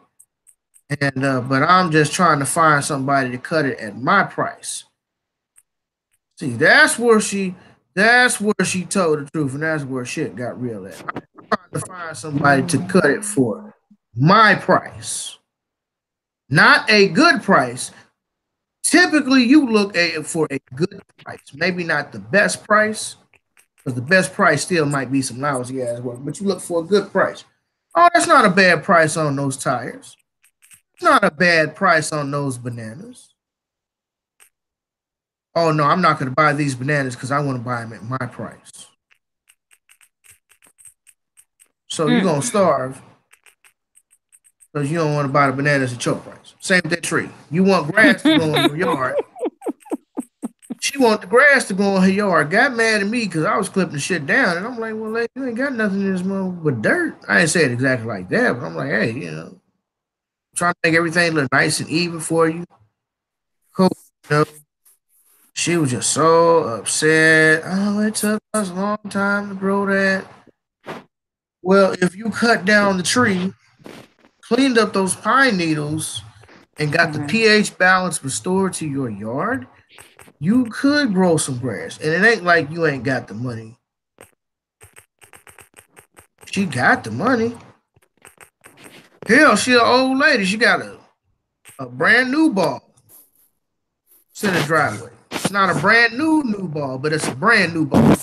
And but I'm just trying to find somebody to cut it at my price. See, that's where she told the truth, and that's where shit got real at. I'm trying to find somebody to cut it for my price, not a good price. Typically, you look for a good price, maybe not the best price, because the best price still might be some lousy ass work, but you look for a good price. Oh, that's not a bad price on those tires. It's not a bad price on those bananas. Oh no, I'm not going to buy these bananas because I want to buy them at my price. So you're going to starve because you don't want to buy the bananas at your price. Same with that tree. You want grass to grow in your yard. She want the grass to grow in her yard. Got mad at me because I was clipping the shit down. And I'm like, well, lady, you ain't got nothing in this motherfucker but dirt. I didn't say it exactly like that, but I'm like, hey, trying to make everything look nice and even for you. Cool. She was just so upset. Oh, it took us a long time to grow that. Well, if you cut down the tree, cleaned up those pine needles, and got the pH balance restored to your yard, you could grow some grass. And it ain't like you ain't got the money. She got the money. Hell, she an old lady. She got a brand new ball. It's in the driveway. It's not a brand new ball, but it's a brand new ball.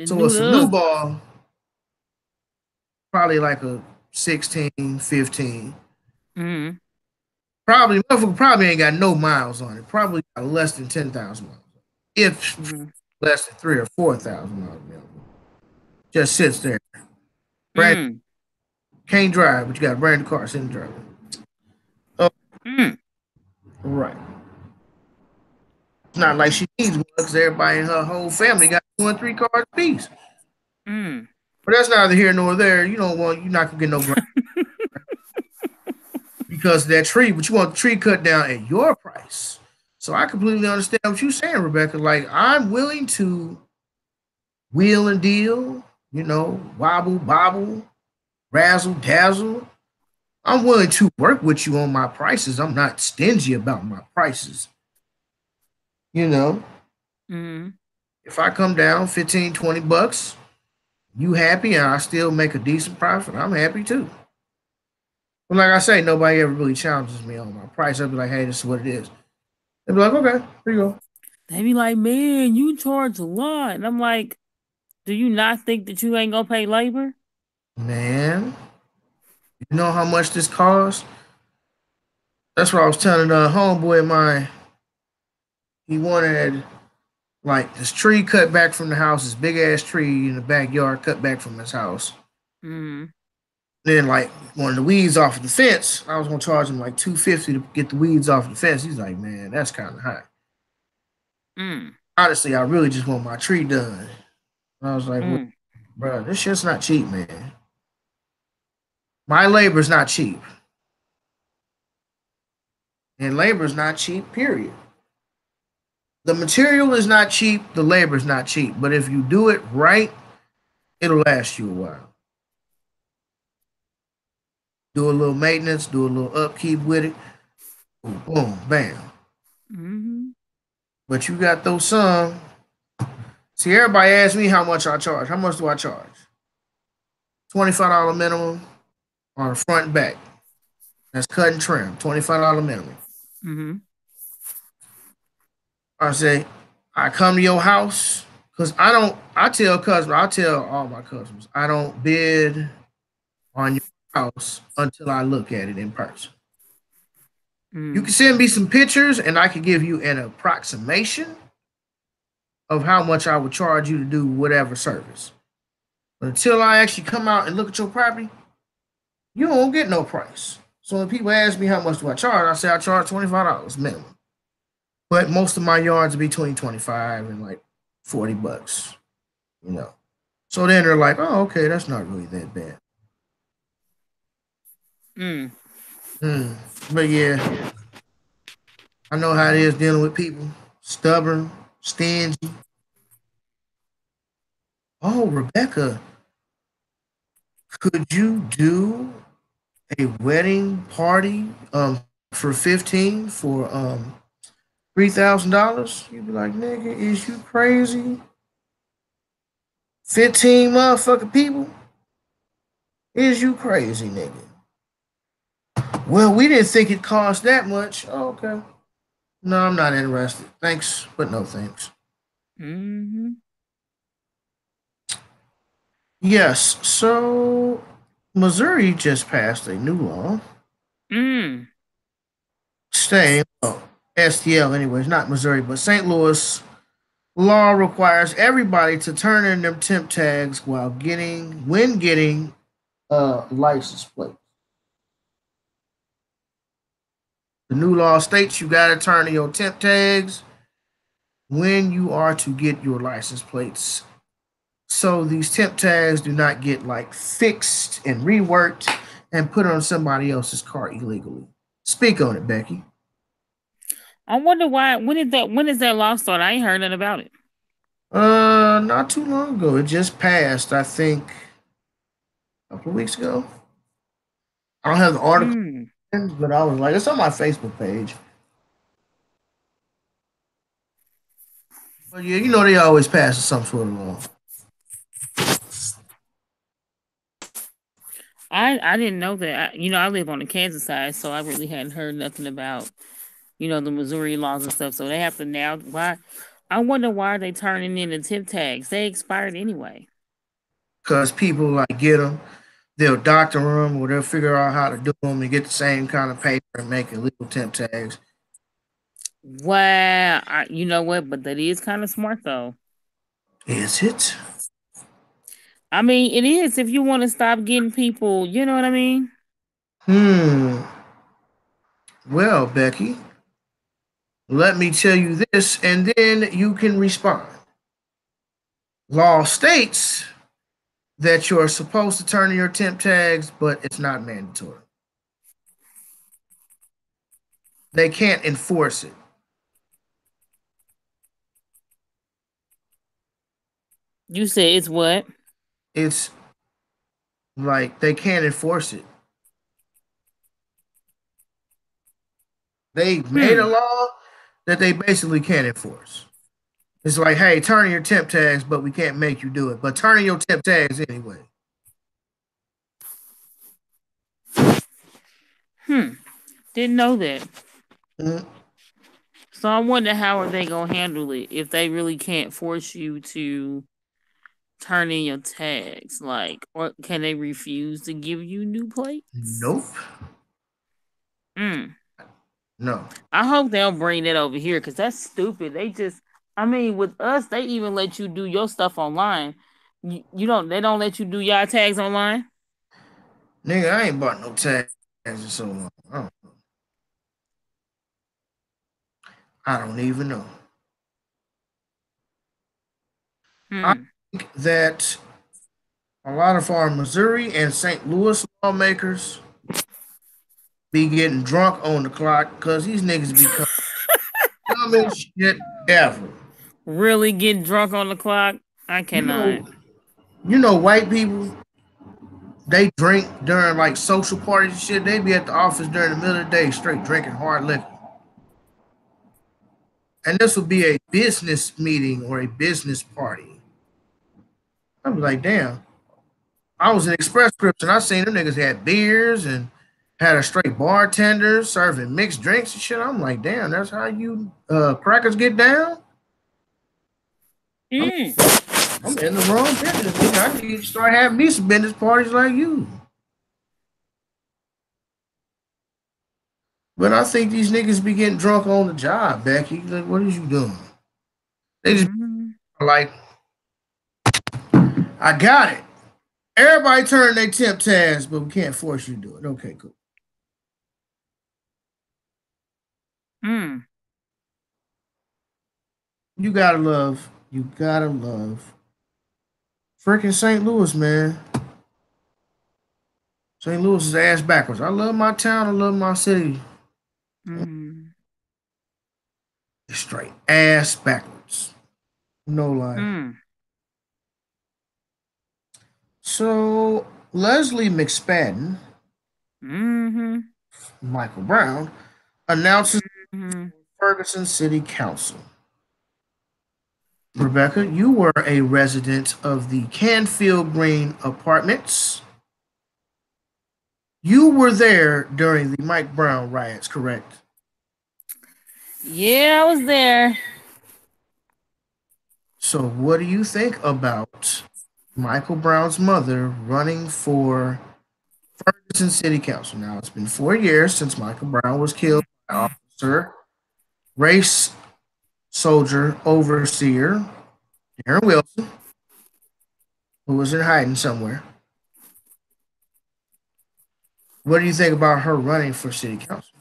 So it's a new ball, probably like a 16, 15. Mm-hmm. Probably ain't got no miles on it. Probably got less than 10,000 miles. If less than 3,000 or 4,000 miles. Just sits there. Brand can't drive, but you got a brand new car sitting driving. Oh, right. It's not like she needs one because everybody in her whole family got 2 and 3 cars apiece. Mm. But that's neither here nor there. You don't want you're not gonna get no grant because of that tree, but you want the tree cut down at your price. So I completely understand what you're saying, Rebecca. Like I'm willing to wheel and deal, wobble, bobble, razzle, dazzle. I'm willing to work with you on my prices. I'm not stingy about my prices. You know, Mm-hmm. if I come down 15, $20, you happy and I still make a decent profit, I'm happy too. But like I say, nobody ever really challenges me on my price. I'll be like, hey, this is what it is. They'll be like, okay, here you go. They be like, man, you charge a lot. And I'm like, do you not think that you ain't gonna pay labor? Man, you know how much this costs? That's what I was telling the homeboy of mine. He wanted like this tree cut back from the house, this big ass tree in the backyard cut back from his house. Mm-hmm. Then like one of the weeds off of the fence, I was gonna charge him like $250 to get the weeds off the fence. He's like, man, that's kind of high. Mm. Honestly, I really just want my tree done. And I was like, well, Mm. bro, this shit's not cheap, man. My labor's not cheap. And labor's not cheap, period. The material is not cheap, the labor's not cheap. But if you do it right, it'll last you a while. Do a little maintenance, do a little upkeep with it. Boom, boom, bam. Mm-hmm. But you got those some. See, everybody asks me how much I charge. How much do I charge? $25 minimum on the front and back. That's cut and trim. $25 minimum. Mm-hmm. I say, I come to your house because I tell customers, I tell all my customers, I don't bid on your house until I look at it in person. You Mm. can send me some pictures and I can give you an approximation of how much I would charge you to do whatever service. But until I actually come out and look at your property, you don't get no price. So when people ask me how much do I charge, I say I charge $25 minimum. But most of my yards are between 25 and like $40, you know. So then they're like, oh, okay, that's not really that bad. Mm. Mm. But yeah, I know how it is dealing with people. Stubborn, stingy. Oh, Rebecca, could you do a wedding party for 15 for $3,000? You'd be like, nigga, is you crazy? 15 motherfucking people? Is you crazy, nigga? Well, we didn't think it cost that much. Oh, okay. No, I'm not interested. Thanks, but no thanks. Mm-hmm. Yes, so Missouri just passed a new law Mm. saying, STL, anyways, not Missouri, but St. Louis law requires everybody to turn in their temp tags when getting a license plate. The new law states you got to turn in your temp tags when you are to get your license plates. So these temp tags do not get like fixed and reworked and put on somebody else's car illegally. Speak on it, Becky. I wonder why. When is that law start? I ain't heard nothing about it. Not too long ago. It just passed, I think, a couple of weeks ago. I don't have the article, Mm. but I was like, it's on my Facebook page. But yeah, they always pass some sort of law. I didn't know that. I live on the Kansas side, so I really hadn't heard nothing about the Missouri laws and stuff. So they have to now. Why? I wonder why they turning in the tip tags. They expired anyway. Because people like get them, they'll doctor them, or they'll figure out how to do them and get the same kind of paper and make illegal temp tags. Wow. You know what? But that is kind of smart though. Is it? I mean, it is if you want to stop getting people. You know what I mean? Hmm. Well, Becky, Let me tell you this, and then you can respond. Law states that you're supposed to turn in your temp tags, but it's not mandatory. They can't enforce it. You said it's what? It's like they can't enforce it. They made a law that they basically can't enforce. It's like, hey, turn in your temp tags, but we can't make you do it. But turn in your temp tags anyway. Didn't know that. So I wonder how are they gonna handle it if they really can't force you to turn in your tags, like, or can they refuse to give you new plates? Nope. No. I hope they'll bring that over here because that's stupid. They just, I mean, with us, they even let you do your stuff online. You don't, they don't let you do y'all tags online. Nigga, I ain't bought no tags in so long. I don't even know. I think that a lot of our Missouri and St. Louis lawmakers be getting drunk on the clock because these niggas become dumbest shit ever. Really getting drunk on the clock? I cannot. You know, white people, they drink during like social parties and shit. They be at the office during the middle of the day straight drinking hard liquor. And this would be a business meeting or a business party. I'd be like, damn. I was in Express Scripts and I seen them niggas had beers and had a straight bartender serving mixed drinks and shit. I'm like, damn, that's how you crackers get down? I'm in the wrong business. I need to start having me some business parties like you. But I think these niggas be getting drunk on the job, Becky. Like, what is you doing? They just like, I got it. Everybody turn their temp tags, but we can't force you to do it. Okay, cool. You gotta love freaking St. Louis, man. St. Louis is ass backwards. I love my town. I love my city. It's straight ass backwards. No lie. So Leslie McSpadden, Michael Brown, announces Ferguson City Council. Rebecca, you were a resident of the Canfield Green Apartments. You were there during the Mike Brown riots, correct? Yeah, I was there. So what do you think about Michael Brown's mother running for Ferguson City Council? Now, it's been 4 years since Michael Brown was killed by officer, race soldier, overseer, Aaron Wilson, who was in hiding somewhere. What do you think about her running for city council?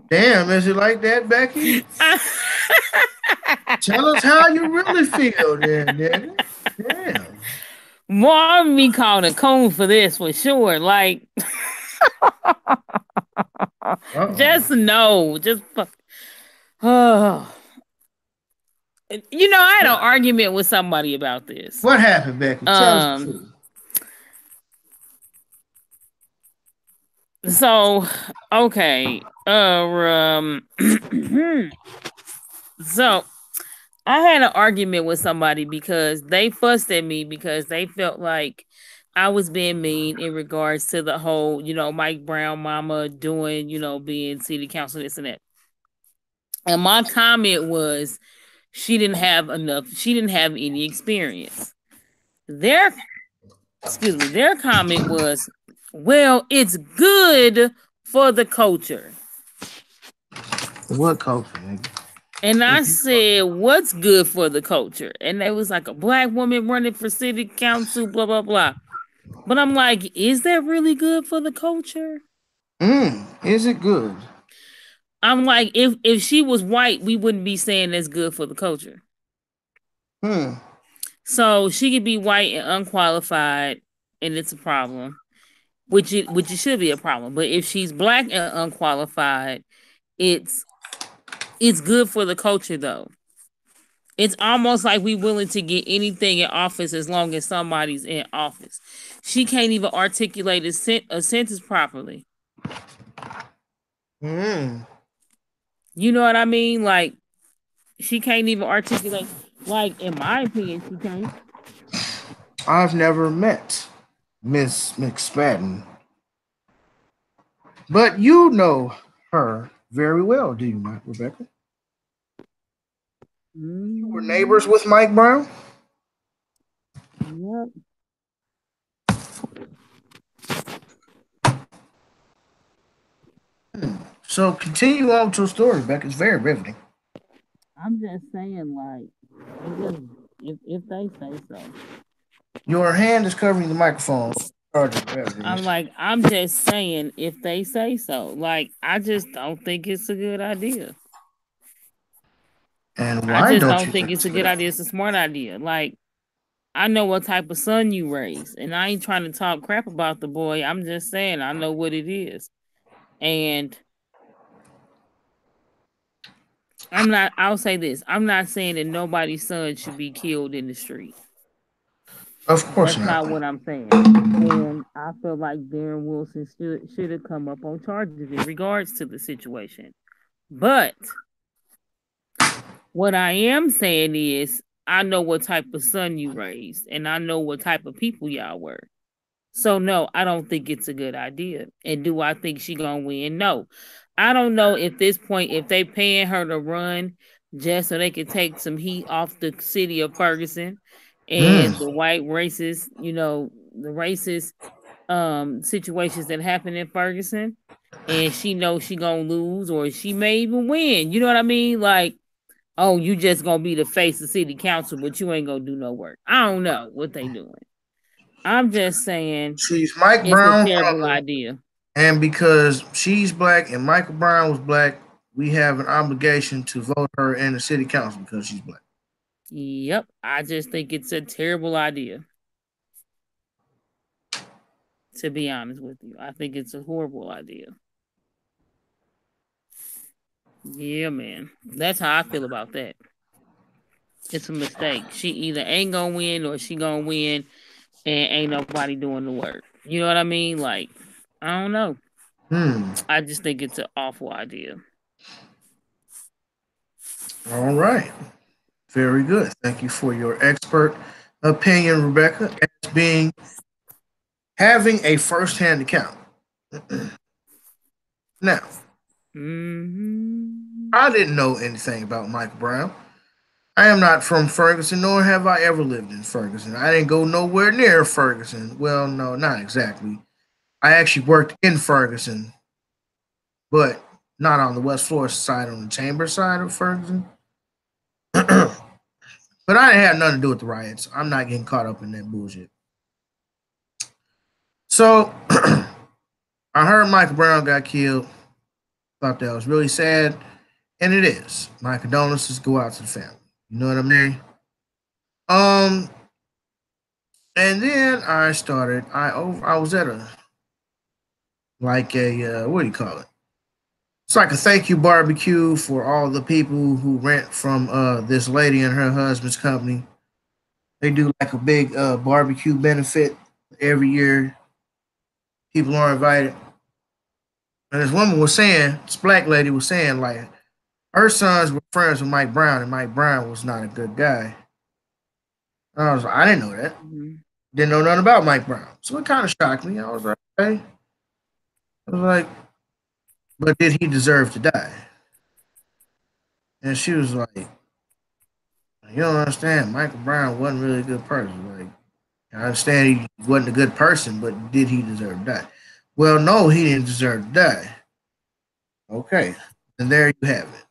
Damn, is it like that, Becky? Tell us how you really feel then, nigga. Damn. More me calling a coon for this for sure. Like, just no, just fuck. You know, I had an argument with somebody about this. What happened, Becky? Tell us the truth. So, okay. So I had an argument with somebody because they fussed at me because they felt like I was being mean in regards to the whole, you know, Mike Brown mama doing, you know, being city council, this and that. And my comment was she didn't have any experience. Their comment was, well, it's good for the culture. What culture, nigga? And I said, what's good for the culture? And there was like a black woman running for city council, blah, blah, blah. But I'm like, is that really good for the culture? Is it good? I'm like, if she was white, we wouldn't be saying that's good for the culture. So she could be white and unqualified, and it's a problem, which it should be a problem. But if she's black and unqualified, it's good for the culture though. It's almost like we willing to get anything in office as long as somebody's in office. She can't even articulate a sentence properly. You know what I mean? Like, she can't even articulate. Like, in my opinion, she can't. I've never met Miss McSpadden, but you know her very well, do you not, Rebecca? You were neighbors with Mike Brown? Yep. So continue on to a story, Rebecca. It's very riveting. I'm just saying, like, if they say so. Your hand is covering the microphone. I'm like, I'm just saying, if they say so. Like, I just don't think it's a good idea. And why I just don't think it's a good idea. It's a smart idea. Like, I know what type of son you raise, and I ain't trying to talk crap about the boy. I'm just saying I know what it is, and I'll say this: I'm not saying that nobody's son should be killed in the street. Of course That's not what I'm saying. And I feel like Darren Wilson should have come up on charges in regards to the situation. But what I am saying is, I know what type of son you raised, and I know what type of people y'all were. So no, I don't think it's a good idea. And do I think she gonna win? No. I don't know at this point if they paying her to run just so they can take some heat off the city of Ferguson and the white racist, the racist situations that happen in Ferguson. And she knows she gonna lose or she may even win. You know what I mean? Like, oh, you just gonna be the face of city council, but you ain't gonna do no work. I don't know what they doing. I'm just saying she's Mike Brown's a terrible idea. And because she's black and Michael Brown was black, we have an obligation to vote her in the city council because she's black. Yep. I just think it's a terrible idea. To be honest with you, I think it's a horrible idea. Yeah, man. That's how I feel about that. It's a mistake. She either ain't gonna win or she gonna win and ain't nobody doing the work. You know what I mean? Like, I don't know. I just think it's an awful idea. All right. Very good. Thank you for your expert opinion, Rebecca, as having a first-hand account. Now, I didn't know anything about Mike Brown. I am not from Ferguson, nor have I ever lived in Ferguson. I didn't go nowhere near Ferguson. Well, no, not exactly. I actually worked in Ferguson, but not on the West Florida side, on the Chamber side of Ferguson. But I didn't have nothing to do with the riots. I'm not getting caught up in that bullshit. So I heard Michael Brown got killed. Thought that was really sad. And it is. My condolences go out to the family. You know what I mean? And then I was at a what do you call it? It's like a thank you barbecue for all the people who rent from this lady and her husband's company. They do like a big barbecue benefit every year. People are invited. And this woman was saying, this black lady was saying, like, her sons were friends with Mike Brown, and Mike Brown was not a good guy. I didn't know that. Didn't know nothing about Mike Brown. So it kind of shocked me. I was like, okay. I was like, but did he deserve to die? And she was like, you don't understand. Michael Brown wasn't really a good person. Like, I understand he wasn't a good person, but did he deserve to die? Well, no, he didn't deserve to die. Okay. And there you have it.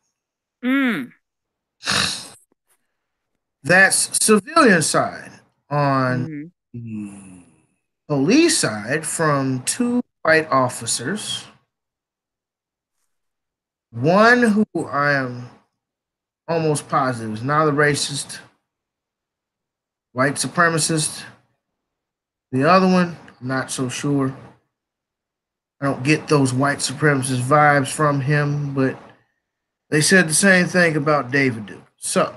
That's civilian side on the police side from two white officers. One who I am almost positive is not a racist, white supremacist. The other one, I'm not so sure. I don't get those white supremacist vibes from him, but they said the same thing about David Duke. So,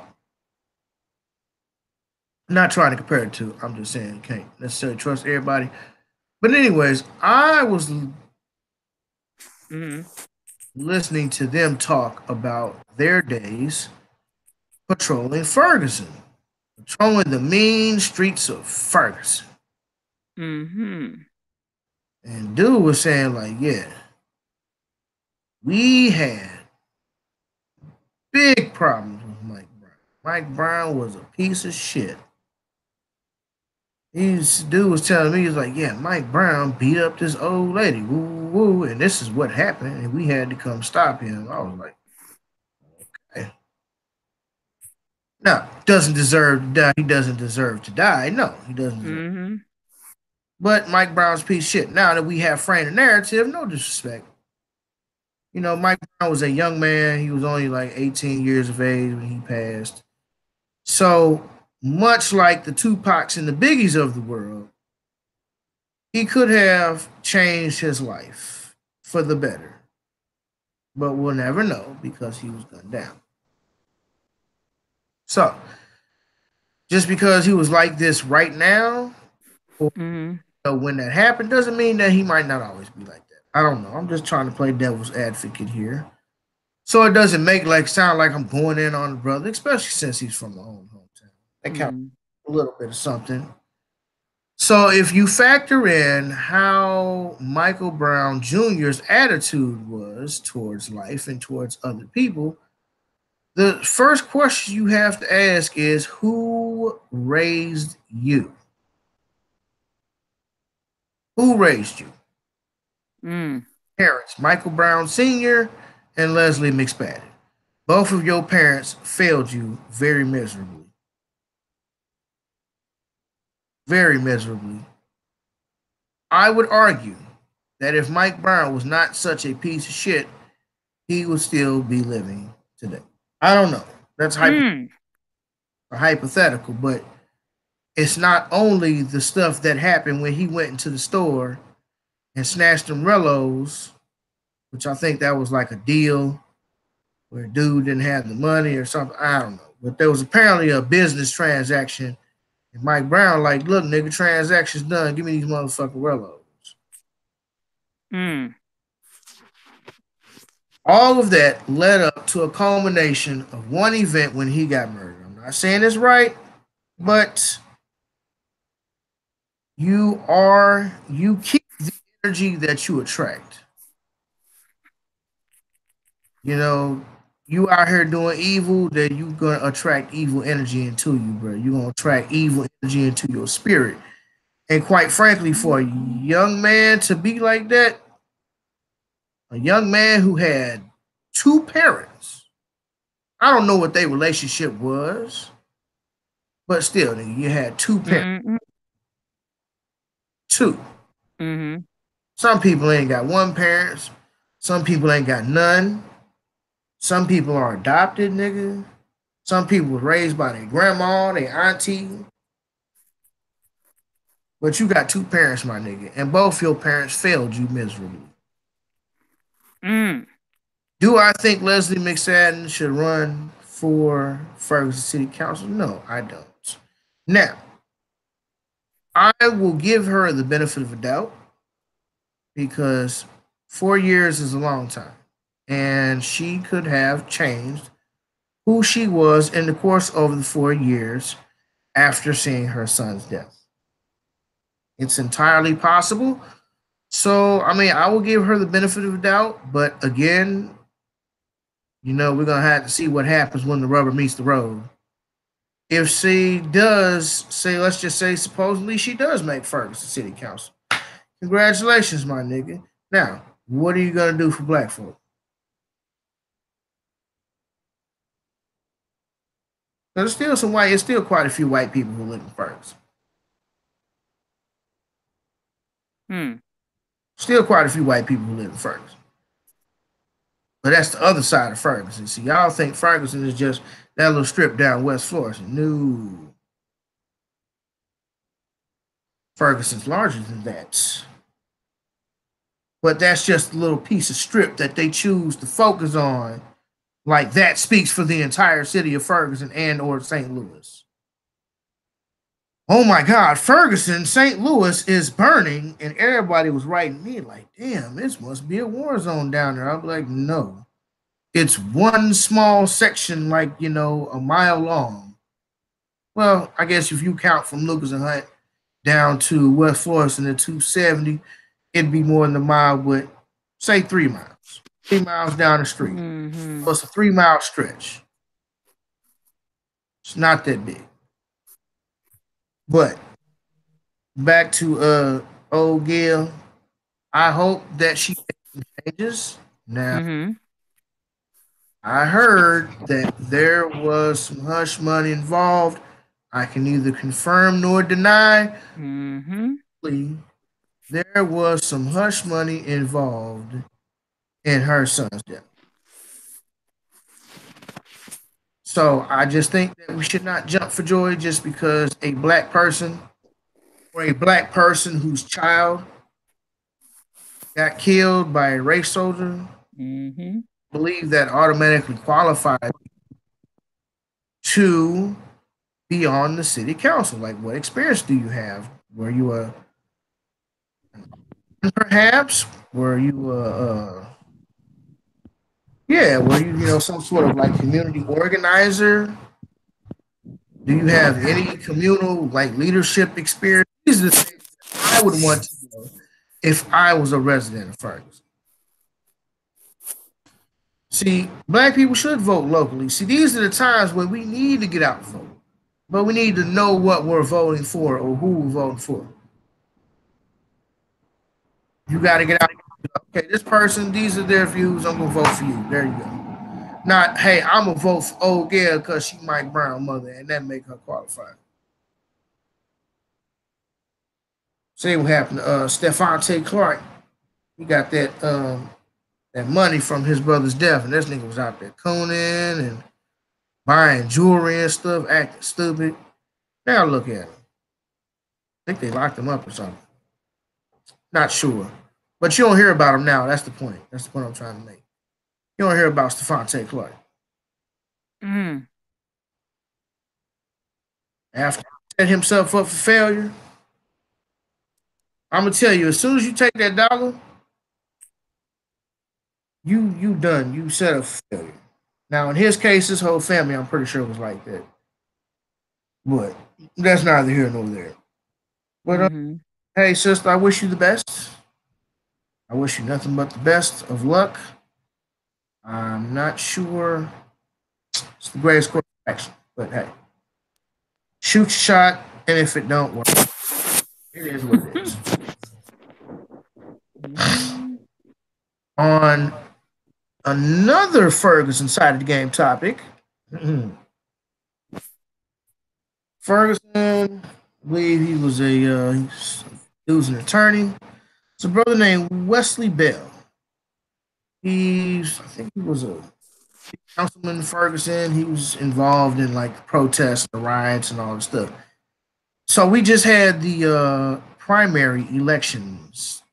I'm not trying to compare it to, I'm just saying can't necessarily trust everybody. But anyways, I was listening to them talk about their days patrolling Ferguson, patrolling the mean streets of Ferguson. Mm-hmm. And dude was saying, like, yeah, we had big problems with Mike Brown. Mike Brown was a piece of shit. Dude was telling me, he was like, yeah, Mike Brown beat up this old lady, woo, woo, woo, and this is what happened, and we had to come stop him. I was like, okay. Now, doesn't deserve to die. He doesn't deserve to die. No, he doesn't deserve. Mm-hmm. But Mike Brown's a piece of shit. Now that we have framed a narrative, no disrespect. You know, Mike Brown was a young man. He was only like 18 years of age when he passed. So, much like the Tupacs and the Biggies of the world, he could have changed his life for the better. But we'll never know because he was gunned down. So, just because he was like this right now, or when that happened, doesn't mean that he might not always be like that. I don't know. I'm just trying to play devil's advocate here. So it doesn't make like sound like I'm going in on the brother, especially since he's from my own hometown. That counts a little bit of something. So if you factor in how Michael Brown Jr.'s attitude was towards life and towards other people, the first question you have to ask is who raised you? Who raised you? Parents, Michael Brown Sr. and Leslie McSpadden. Both of your parents failed you very miserably. Very miserably. I would argue that if Mike Brown was not such a piece of shit, he would still be living today. I don't know. That's hypothetical, but it's not only the stuff that happened when he went into the store and snatched them Rellos, which I think that was like a deal where a dude didn't have the money or something. I don't know. But there was apparently a business transaction. And Mike Brown, like, look, nigga, transaction's done. Give me these motherfucking Rellos. All of that led up to a culmination of one event when he got murdered. I'm not saying it's right, but you keep the energy that you attract. You know, you out here doing evil, then you gonna attract evil energy into you, bro. You're gonna attract evil energy into your spirit. And quite frankly, for a young man to be like that, a young man who had two parents, I don't know what their relationship was, but still, you had two parents. Two. Some people ain't got one parents. Some people ain't got none. Some people are adopted, nigga. Some people were raised by their grandma, their auntie. But you got two parents, my nigga, and both your parents failed you miserably. Do I think Leslie McSpadden should run for Ferguson City Council? No, I don't. Now, I will give her the benefit of a doubt because 4 years is a long time. And she could have changed who she was in the course of the 4 years after seeing her son's death. It's entirely possible. So, I mean, I will give her the benefit of the doubt, but again, you know, we're going to have to see what happens when the rubber meets the road. If she does, say, let's just say, supposedly she does make Ferguson City Council. Congratulations, my nigga. Now, what are you going to do for black folk? There's still quite a few white people who live in Ferguson. Still quite a few white people who live in Ferguson. But that's the other side of Ferguson. See, y'all think Ferguson is just that little strip down West Florissant. No. Ferguson's larger than that. But that's just a little piece of strip that they choose to focus on. Like that speaks for the entire city of Ferguson and or St. Louis. Oh my God, Ferguson, St. Louis is burning, and everybody was writing me like, damn, this must be a war zone down there. I'm like, no. It's one small section, like, a mile long. Well, I guess if you count from Lucas and Hunt down to West Florissant at 270, it'd be more than a mile, but say 3 miles. 3 miles down the street. So it's a 3-mile stretch. It's not that big. But back to old Gail. I hope that she changes. Now, I heard that there was some hush money involved. I can neither confirm nor deny. There was some hush money involved in her son's death. So I just think that we should not jump for joy just because a black person or a black person whose child got killed by a race soldier, believe that automatically qualified to be on the city council. Like, what experience do you have? Were you perhaps? Were you were you some sort of like community organizer? Do you have any communal like leadership experience? These are the things I would want to know if I was a resident of Ferguson. See, black people should vote locally. See, these are the times when we need to get out and vote. But we need to know what we're voting for or who we're voting for. You got to get out. Okay, this person, these are their views. I'm going to vote for you. There you go. Not, hey, I'm going to vote for old Gail because she Mike Brown mother and that make her qualified. See what happened to Stephante Clark. He got that money from his brother's death, and this nigga was out there cooning and buying jewelry and stuff, acting stupid. Now look at him. I think they locked him up or something. Not sure. But you don't hear about him now. That's the point. That's the point I'm trying to make. You don't hear about Stephante Clark. After he set himself up for failure, I'm gonna tell you, as soon as you take that dollar, you done. You set up for failure. Now, in his case, his whole family, I'm pretty sure, was like that. But that's neither here nor there. But hey, sister, I wish you the best. I wish you nothing but the best of luck. I'm not sure it's the greatest course of action, but hey, shoot your shot, and if it don't work, it is what it is. On another Ferguson side of the game topic, Ferguson, I believe he was an attorney. It's a brother named Wesley Bell. I think he was a councilman in Ferguson. He was involved in like the protests, the riots, and all this stuff. So we just had the primary elections,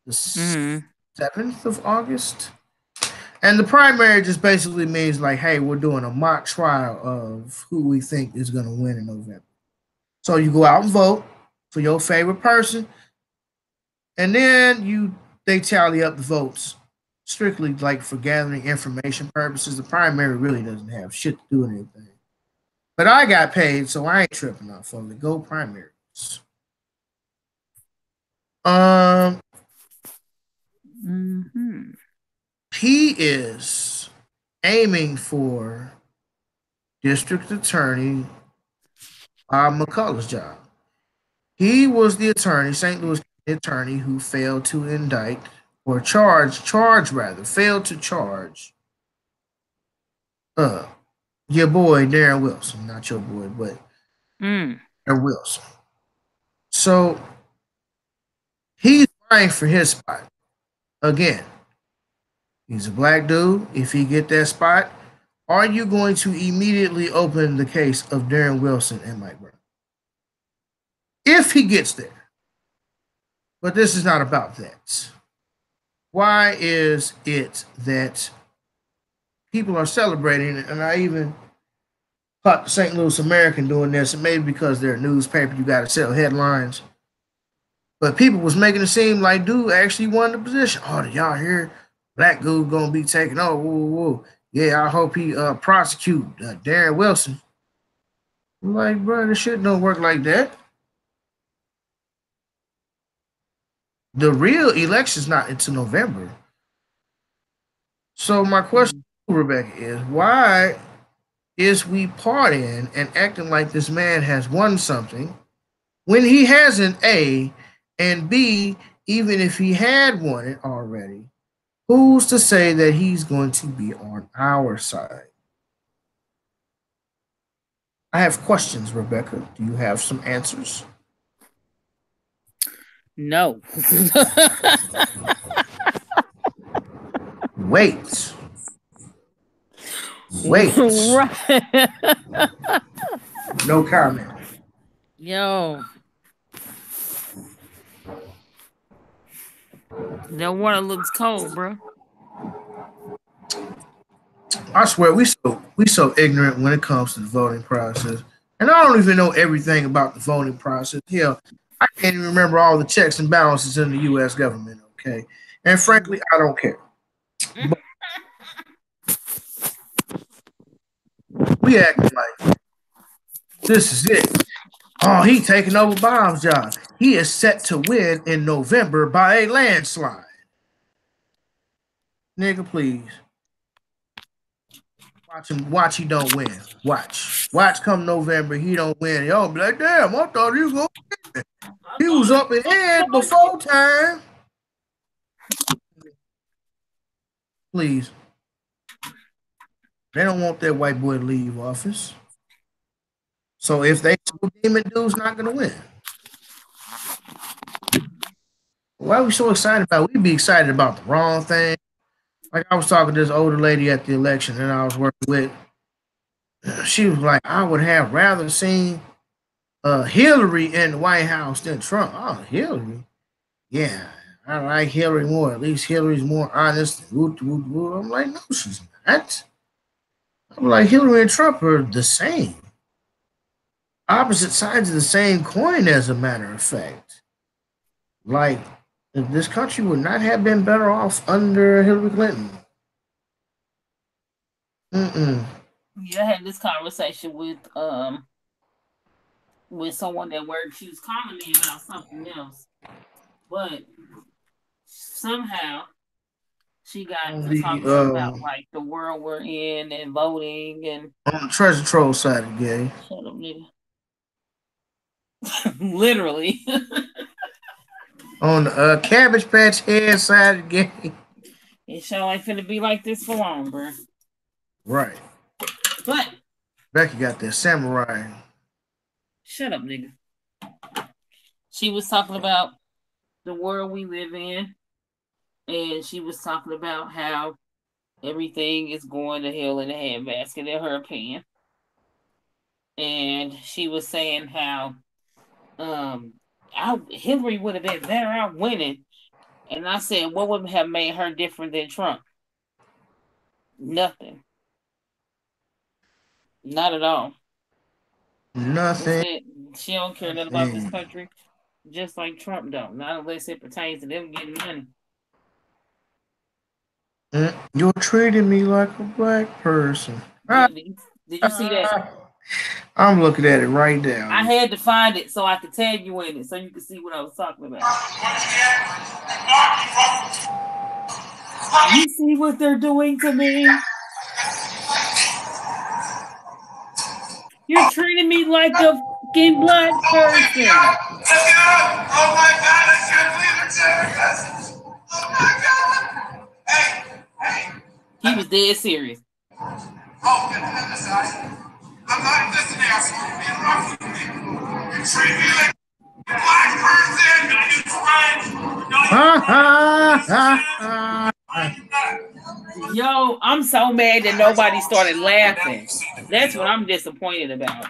the 7th of August. And the primary just basically means like, hey, we're doing a mock trial of who we think is going to win in November. So you go out and vote for your favorite person, and then they tally up the votes strictly like for gathering information purposes. The primary really doesn't have shit to do with anything. But I got paid, so I ain't tripping off of it. Go primaries. He is aiming for District Attorney Bob McCullough's job. He was the attorney, St. Louis attorney, who failed to indict or failed to charge your boy Darren Wilson, not your boy, but Darren Wilson. So He's vying for his spot. Again, he's a black dude. If he get that spot, are you going to immediately open the case of Darren Wilson and Mike Brown? If he gets there. But this is not about that. Why is it that people are celebrating, and I even caught the St. Louis American doing this, and maybe because they're a newspaper, you got to sell headlines. But people was making it seem like dude actually won the position. Oh, did y'all hear? Black dude gonna be taking over. Whoa, whoa. Yeah, I hope he prosecute Darren Wilson. I'm like, bro, this shit don't work like that. The real election's not until November. So my question to Rebecca is, why is we partying and acting like this man has won something when he hasn't, A, and B, even if he had won it already, who's to say that he's going to be on our side? I have questions, Rebecca. Do you have some answers? No. Wait. Right. No comment. Yo. That water looks cold, bro. I swear we so ignorant when it comes to the voting process. And I don't even know everything about the voting process. Hell, I can't even remember all the checks and balances in the US government, okay? And frankly, I don't care. But we acting like this is it. Oh, he taking over Bob's job. He is set to win in November by a landslide. Nigga, please. Watch him. Watch he don't win. Watch. Watch come November, he don't win. Y'all be like, damn, I thought he was gonna win. He was up ahead before time. Please. They don't want that white boy to leave office. So if they demon dude's not gonna win. Why are we so excited about it? We'd be excited about the wrong thing. Like I was talking to this older lady at the election that I was working with. She was like, I would have rather seen Hillary in the White House than Trump. Oh, Hillary? Yeah, I like Hillary more. At least Hillary's more honest. I'm like, no, she's not. I'm like, Hillary and Trump are the same. Opposite sides of the same coin, as a matter of fact. Like, this country would not have been better off under Hillary Clinton. Yeah, I had this conversation with someone that worked. She was commenting about something else, but somehow she got to talking about like the world we're in and voting and on the treasure troll side of the game. Shut up, nigga. Literally. On the Cabbage Patch Head side of the game. It sure ain't finna be like this for long, bro. Right. But Becky got that samurai. Shut up, nigga. She was talking about the world we live in, and she was talking about how everything is going to hell in a handbasket, in her opinion. And she was saying how Hillary would have been better out winning. And I said, what would have made her different than Trump? Nothing. Not at all. Nothing. She don't care nothing about this country, just like Trump don't. Not unless it pertains to them getting money. You're treating me like a black person. Yeah, did you see that? I'm looking at it right now. I had to find it so I could tag you in it so you could see what I was talking about. You see what they're doing to me? You're treating me like a fucking black person. Oh my God, I can't believe it. Oh my God. Hey. He was dead serious. Oh, get on the side. I'm not listening. I'm supposed to be in rough with me. You treat me like a black person. You friend. Yo, I'm so mad that nobody started laughing. That's what I'm disappointed about.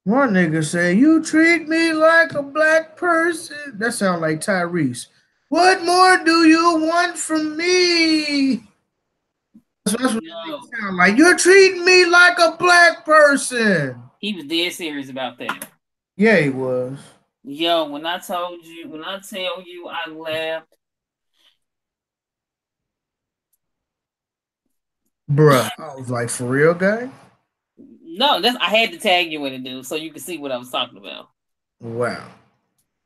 One nigga say, "You treat me like a black person." That sound like Tyrese. What more do you want from me? That's what that nigga sound like. You're treating me like a black person. He was dead serious about that. Yeah, he was. Yo, when I tell you, I laughed. Bruh, I was like, for real, guy? No, I had to tag you in it, dude, so you can see what I was talking about. Wow.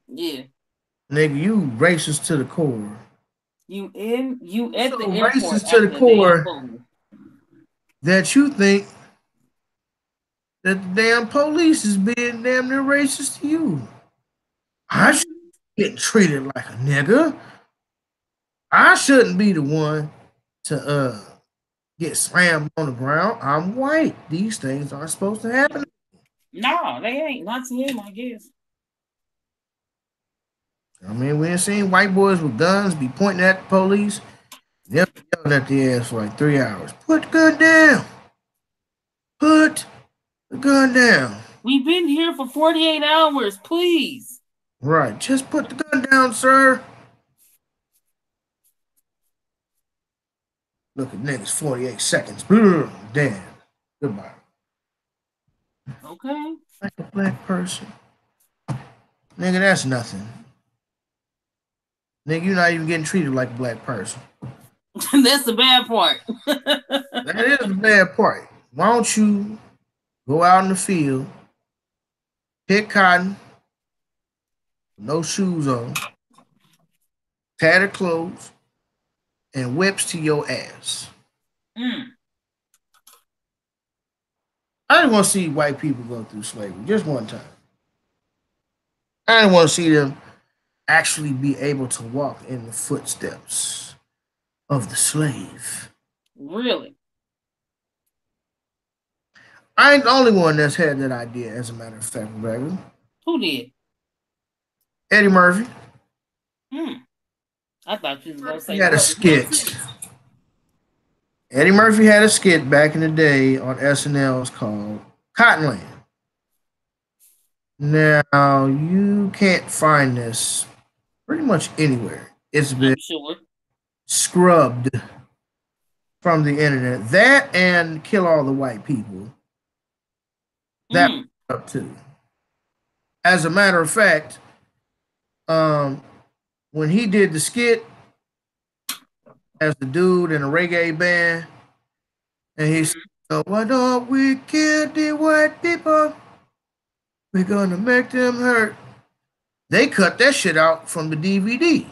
Yeah. Nigga, you racist to the core. You at the racist to the core that you think that the damn police is being damn near racist to you. I should get treated like a nigga. I shouldn't be the one to get slammed on the ground. I'm white. These things aren't supposed to happen. No, they ain't. Not to him, I guess. I mean, we ain't seen white boys with guns be pointing at the police. They're yelling at the ass for like 3 hours. Put the gun down. Put the gun down. We've been here for 48 hours, please. Right. Just put the gun down, sir. Look at niggas, 48 seconds. Damn. Goodbye. Okay. Like a black person. Nigga, that's nothing. Nigga, you're not even getting treated like a black person. That's the bad part. That is the bad part. Why don't you go out in the field, pick cotton, no shoes on, tattered clothes, and whips to your ass. I didn't want to see white people go through slavery just one time. I didn't want to see them actually be able to walk in the footsteps of the slave. Really? I ain't the only one that's had that idea, as a matter of fact, Rebecca. Who did? Eddie Murphy. I thought you was going to say he had a skit. Eddie Murphy had a skit back in the day on SNL called Cottonland. Now, you can't find this pretty much anywhere. It's been scrubbed from the internet. That and Kill All the White People. That up too. As a matter of fact, when he did the skit as the dude in a reggae band, and he said, "Why don't we kill the white people? We're gonna make them hurt." They cut that shit out from the DVD.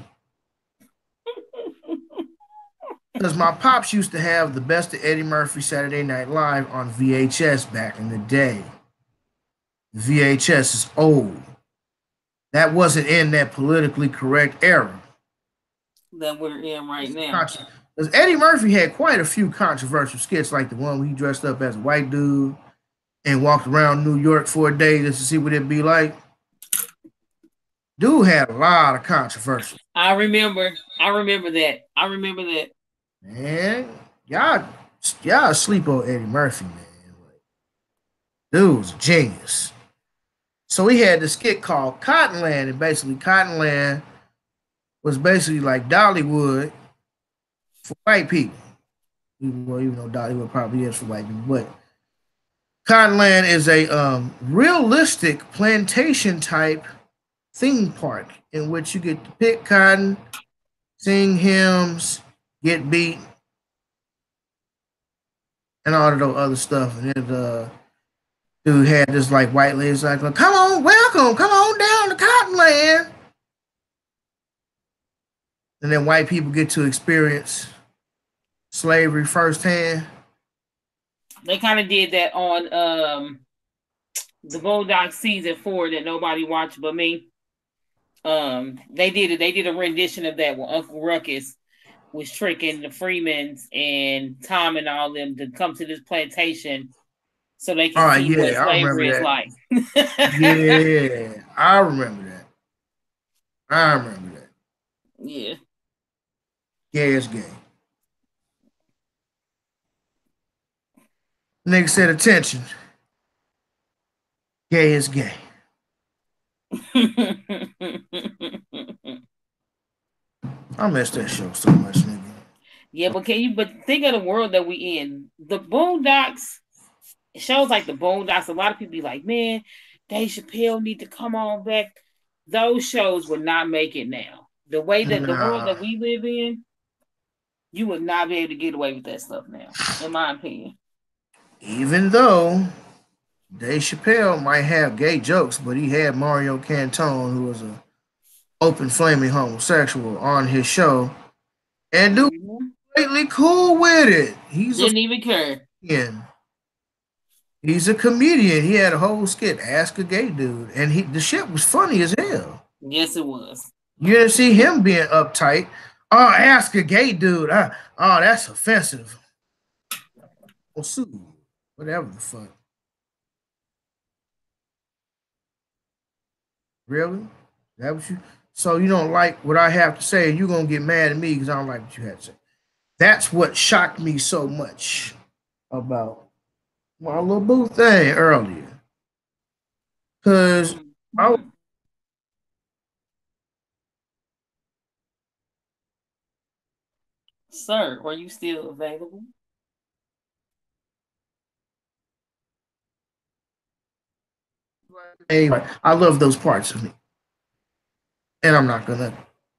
Because my pops used to have the best of Eddie Murphy Saturday Night Live on VHS back in the day. VHS is old. That wasn't in that politically correct era that we're in right now. Because Eddie Murphy had quite a few controversial skits, like the one where he dressed up as a white dude and walked around New York for a day just to see what it'd be like. Dude had a lot of controversy. I remember that. Man, y'all sleep on Eddie Murphy, man. Dude was a genius. So he had this skit called Cottonland, and basically Cottonland was basically like Dollywood for white people. Even though Dollywood probably is for white people, but Cottonland is a realistic plantation type theme park in which you get to pick cotton, sing hymns, get beat, and all of those other stuff. And then dude had this like white lady like, "Come on, welcome, come on down to Cottonland." And then white people get to experience slavery firsthand. They kind of did that on the Bulldog season 4 that nobody watched but me. They did a rendition of that where Uncle Ruckus was tricking the Freemans and Tom and all them to come to this plantation so they can see what slavery is like. Yeah, I remember that. Yeah. Gay is gay. Nigga said, attention. Gay is gay. I miss that show so much, nigga. Yeah, but think of the world that we in. The Boondocks, shows like the Boondocks, a lot of people be like, man, Dave Chappelle need to come on back. Those shows would not make it now. The way that the world that we live in, you would not be able to get away with that stuff now, in my opinion. Even though Dave Chappelle might have gay jokes, but he had Mario Cantone, who was a open flaming homosexual, on his show, and dude completely cool with it. Didn't even care. He's a comedian. He had a whole skit, Ask a Gay Dude, and the shit was funny as hell. Yes, it was. You didn't see him being uptight. Oh, ask a gay dude. Oh, that's offensive. Well, sue you. Whatever the fuck. Really? That what you? So you don't like what I have to say, and you're gonna get mad at me because I don't like what you had to say. That's what shocked me so much about my little boo thing earlier. Because Sir, are you still available? Anyway, I love those parts of me. And I'm not gonna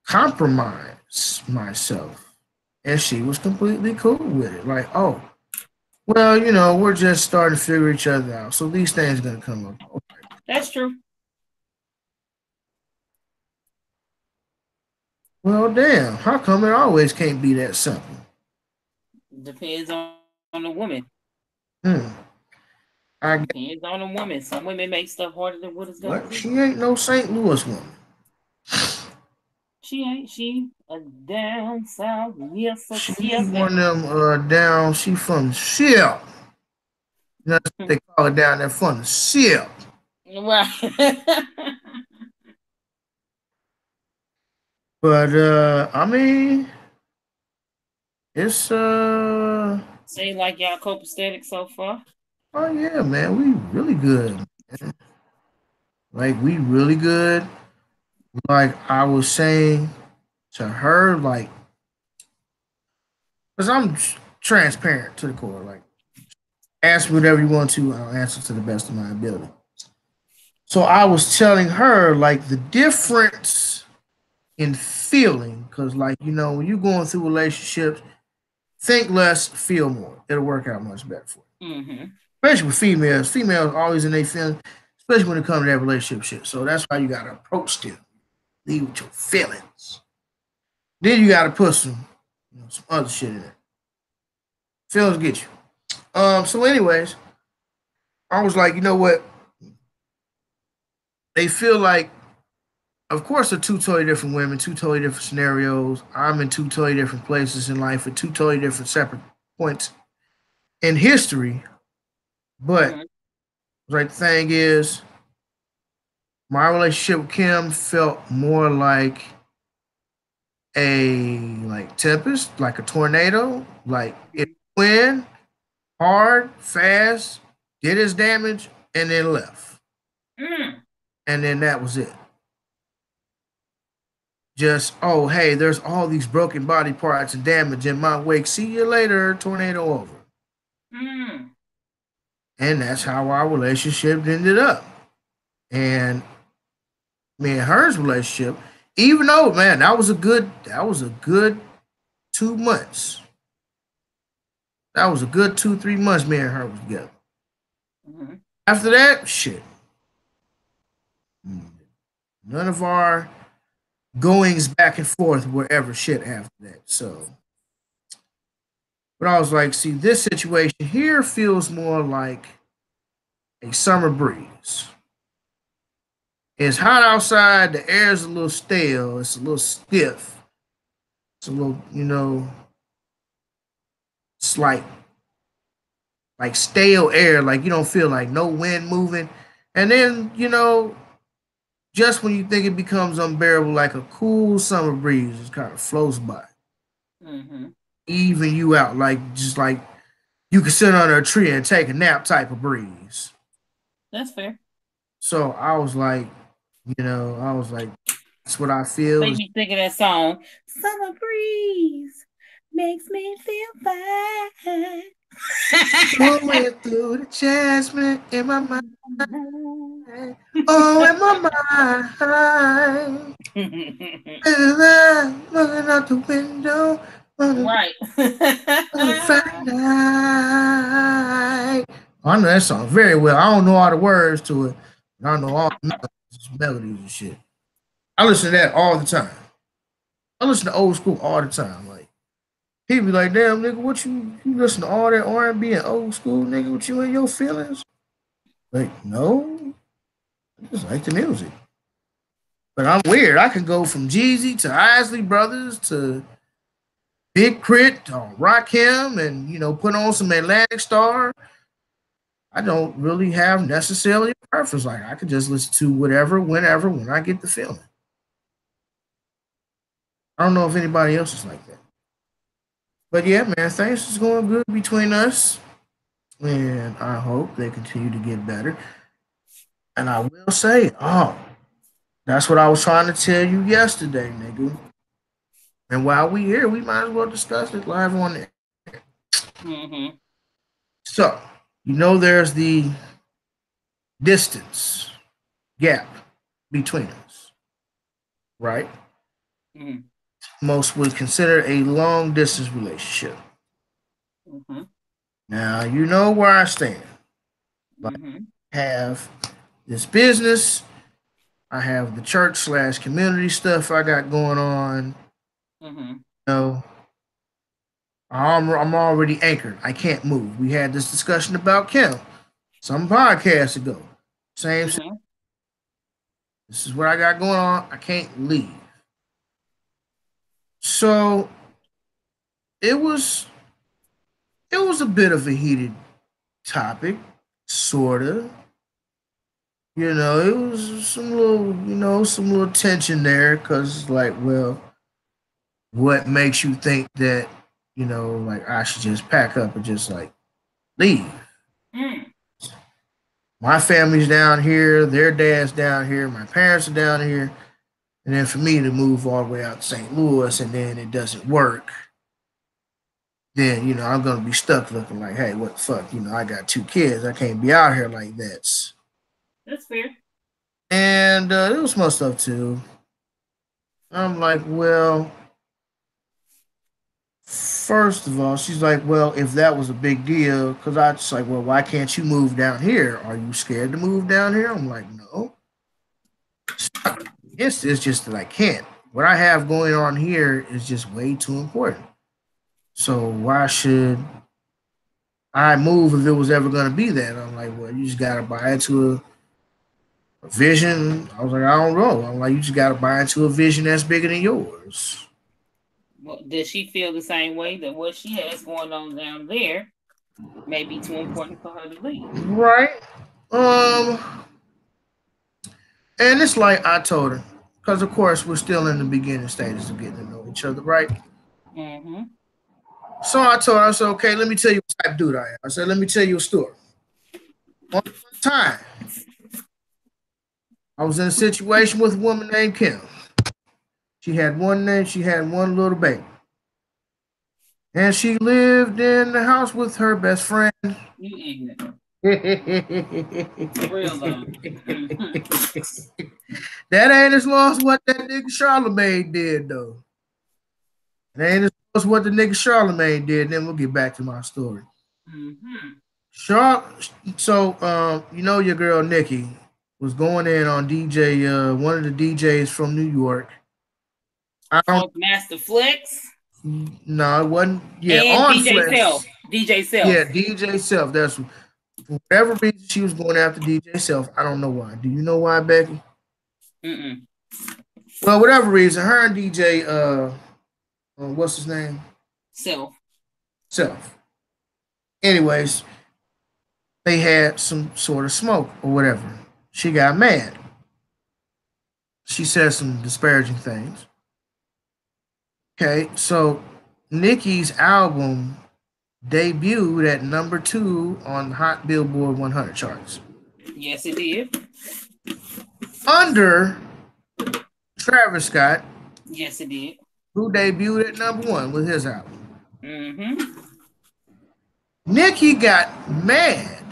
compromise myself. And she was completely cool with it. Like, oh, well, we're just starting to figure each other out. So these things are gonna come up. Okay. That's true. Well, damn, how come it always can't be that simple? Depends on the woman. Depends on the woman. Some women make stuff harder than what it's going to be. She ain't no St. Louis woman. She ain't. She a down south. Yes, she's one of them down. She from Ship. That's what they call it down there, from the Ship. Right. But I mean, it's Seem like y'all copacetic so far. Oh yeah, man, we really good. Man. Like we really good. Like I was saying to her, like, because I'm transparent to the core. Like, ask me whatever you want to, I'll answer to the best of my ability. So I was telling her like the difference in feeling, because like when you're going through relationships, think less, feel more. It'll work out much better for you. Mm-hmm. Especially with females. Females always in their feelings, especially when it comes to that relationship shit. So that's why you gotta approach them. Leave with your feelings. Then you gotta put some other shit in there. Feelings get you. So anyways, I was like, you know what? They feel like, of course, they're two totally different women, two totally different scenarios. I'm in two totally different places in life at two totally different separate points in history. But the thing is, my relationship with Kim felt more like a tempest, like a tornado. Like it went hard, fast, did its damage, and then left. And then that was it. Just, oh, hey, there's all these broken body parts and damage in my wake. See you later, tornado over. And that's how our relationship ended up. And me and her's relationship, even though, man, that was a good 2 months. That was a good 2-3 months me and her was together. After that, shit. None of our goings back and forth were ever shit after that. So, but I was like, see, this situation here feels more like a summer breeze. It's hot outside, the air's a little stale, it's a little stiff. It's a little, it's like stale air, like you don't feel like no wind moving. And then, just when you think it becomes unbearable, like a cool summer breeze just kind of flows by. even you out, just like you can sit under a tree and take a nap type of breeze. That's fair. So I was like, that's what I feel. Make me think of that song. Summer breeze makes me feel fine. Going through the jasmine in my mind. Oh, in my mind. Looking out the window. Right. Friday night. I know that song very well. I don't know all the words to it. I know all the melodies and shit. I listen to that all the time. I listen to old school all the time. Like people be like, "Damn, nigga, what you listen to all that R&B and old school, nigga? What you in your feelings?" Like, no, I just like the music. But I'm weird. I can go from Jeezy to Isley Brothers to Big Crit to Rakim and put on some Atlantic Star. I don't really have necessarily a preference. Like I could just listen to whatever, whenever, when I get the feeling. I don't know if anybody else is like that. But yeah, man, things is going good between us. And I hope they continue to get better. And I will say, that's what I was trying to tell you yesterday, nigga. And while we here, we might as well discuss it live on there. So, there's the distance gap between us, right? Most would consider a long distance relationship. Now, you know where I stand. Like, I have this business, I have the church/community stuff I got going on. I'm already anchored. I can't move. We had this discussion about Kim some podcasts ago. Same. This is what I got going on. I can't leave. So it was a bit of a heated topic, sorta. It was some little tension there because, like, well, what makes you think that, like I should just pack up and just like leave? My family's down here, their dad's down here, my parents are down here, and then for me to move all the way out to St. Louis and then it doesn't work, then I'm gonna be stuck looking like, hey, what the fuck? I got 2 kids, I can't be out here like that. That's fair. And it was my stuff too. I'm like, well, first of all, she's like, well, if that was a big deal, because I just like, well, why can't you move down here? Are you scared to move down here? I'm like, no. It's just that I can't. What I have going on here is just way too important. So why should I move if it was ever going to be that? I'm like, well, you just got to buy into a vision. I was like, I don't know. I'm like, you just got to buy into a vision that's bigger than yours. Well, does she feel the same way that what she has going on down there may be too important for her to leave? Right. And it's like I told her, because of course we're still in the beginning stages of getting to know each other, right? So I told her, I said, okay, let me tell you what type of dude I am. I said, let me tell you a story. One time, I was in a situation with a woman named Kim. She had one little baby. And she lived in the house with her best friend. You ignorant. Real though. That ain't as long as what that nigga Charlemagne did, though. It ain't as long as what the nigga Charlemagne did. Then we'll get back to my story. So, your girl Nikki was going in on DJ, one of the DJs from New York. Master Flex? No, it wasn't. Yeah, and on DJ Flex. Self. DJ Self. Yeah, DJ Self. That's for whatever reason she was going after DJ Self. I don't know why. Do you know why, Becky? Well, whatever reason, her and DJ, what's his name? Self. Anyways, they had some sort of smoke or whatever. She got mad. She said some disparaging things. Okay, so Nicki's album debuted at number 2 on Hot Billboard 100 charts. Yes, it did. Under Travis Scott. Yes, it did. Who debuted at number 1 with his album. Mm-hmm. Nicki got mad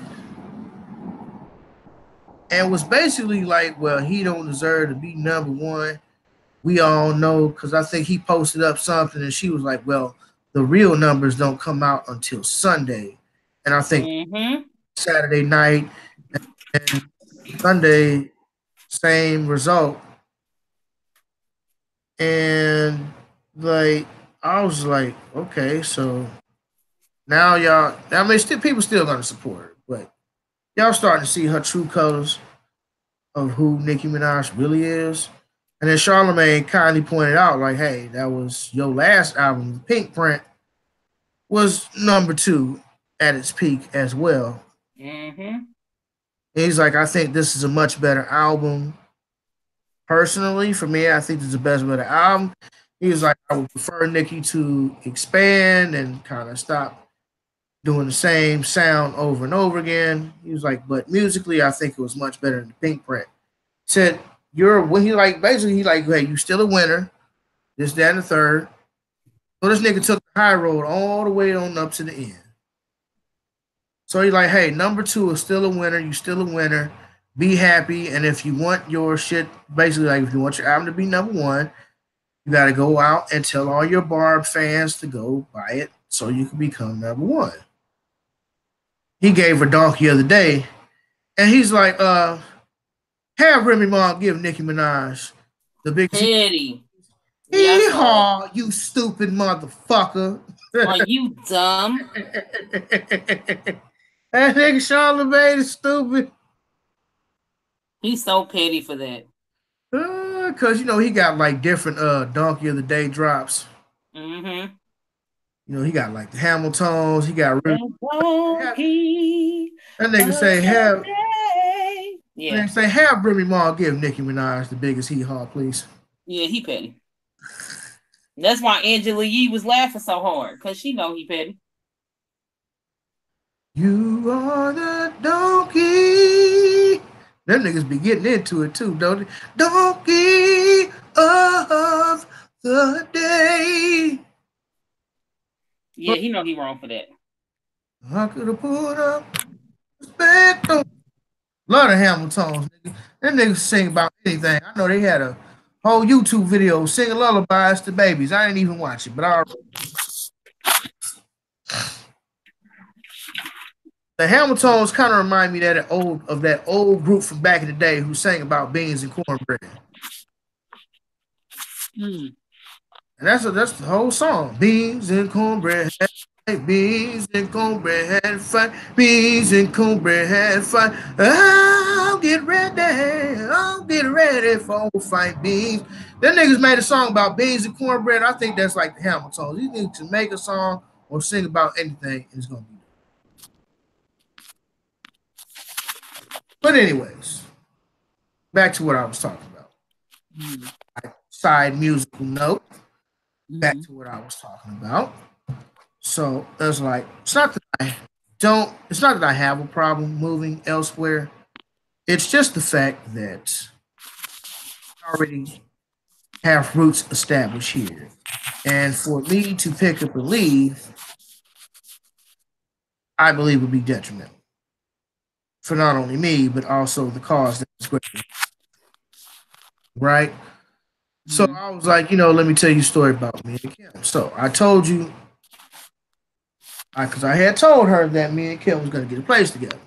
and was basically like, well, he don't deserve to be number 1. We all know, because I think he posted up something and she was like, well, the real numbers don't come out until Sunday. And I think Saturday night and Sunday, same result. And like, I was like, okay, so now y'all, I mean, people still gonna support her, but y'all starting to see her true colors of who Nicki Minaj really is. And then Charlamagne kindly pointed out, like, hey, that was your last album, Pink Print, was number 2 at its peak as well. And he's like, I think this is a much better album. Personally, for me, I think this is a better album. He was like, I would prefer Nicki to expand and kind of stop doing the same sound over and over again. He was like, but musically, I think it was much better than Pink Print. Said, basically, hey, you still a winner. This, that, and the third. So this nigga took the high road all the way on up to the end. So he's like, hey, number 2 is still a winner. You still a winner. Be happy. And if you want your shit, basically, like, if you want your album to be number 1, you got to go out and tell all your Barb fans to go buy it so you can become number 1. He gave her Donkey of the Day. And he's like, have Remy Ma give Nicki Minaj the big Petty. Hee-haw, you stupid motherfucker. Are you dumb? That nigga Charlamagne is stupid. He's so petty for that. Because, he got, like, different Donkey of the Day drops. He got, like, the Hamiltons. He got... That nigga say, have Remy Ma give Nicki Minaj the biggest hee-haw, please. Yeah, he petty. That's why Angela Yee was laughing so hard, because she know he petty. You are the donkey. Them niggas be getting into it too, don't they? Donkey of the day. Yeah, he know he wrong for that. I could have put up respect on. Love the Hamiltons, nigga. Them niggas sing about anything. I know they had a whole YouTube video singing lullabies to babies. I didn't even watch it, but the Hamiltons kind of remind me of that old group from back in the day who sang about beans and cornbread. And that's the whole song. Beans and cornbread had fight. Beans and cornbread had fight. Beans and cornbread had fight. I'll get ready for a fight. Beans. Them niggas made a song about beans and cornbread. I think that's like the Hamiltons. You need to make a song or sing about anything, and it's gonna be. But anyways, back to what I was talking about. Side musical note. Back to what I was talking about. So it's like it's not that I have a problem moving elsewhere. It's just the fact that I already have roots established here. And for me to pick up and leave, I believe would be detrimental. For not only me, but also the cause that's greater. Right? So I was like, let me tell you a story about me and Kim. So I told you, because I had told her that me and Kim was going to get a place together.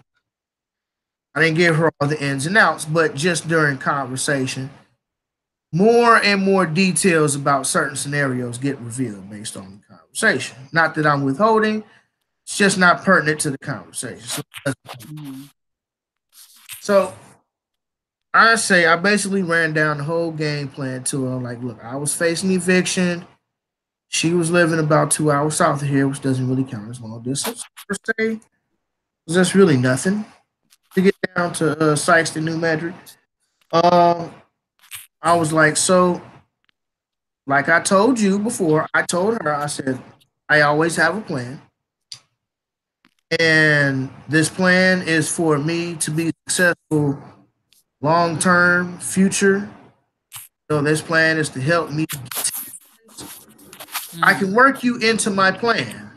I didn't give her all the ins and outs, but just during conversation, more and more details about certain scenarios get revealed based on the conversation. Not that I'm withholding, it's just not pertinent to the conversation. So I basically ran down the whole game plan to her. Like, look, I was facing eviction. She was living about 2 hours south of here, which doesn't really count as long distance per se. That's really nothing to get down to Sykeston, New Madrid. I was like, so, like I told you before, I told her, I said, I always have a plan. And this plan is for me to be successful long term, future. So this plan is to help me. I can work you into my plan.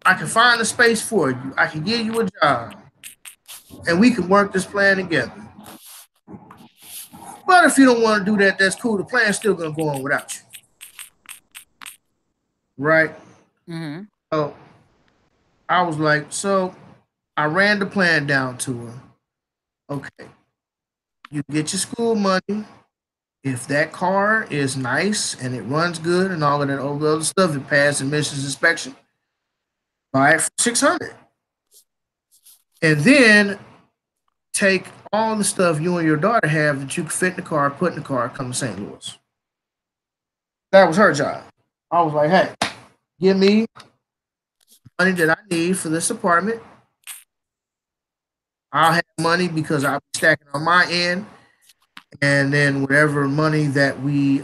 I can find a space for you. I can give you a job. And we can work this plan together. But if you don't want to do that, that's cool. The plan's still going to go on without you. Right? Mm-hmm. So I was like, so I ran the plan down to her. Okay, you get your school money. If that car is nice and it runs good and all of that other stuff, it passed emissions inspection, buy it for 600. And then take all the stuff you and your daughter have that you can fit in the car, put in the car, come to St. Louis. That was her job. I was like, hey, give me money that I need for this apartment. I'll have money because I'll be stacking on my end. And then whatever money that we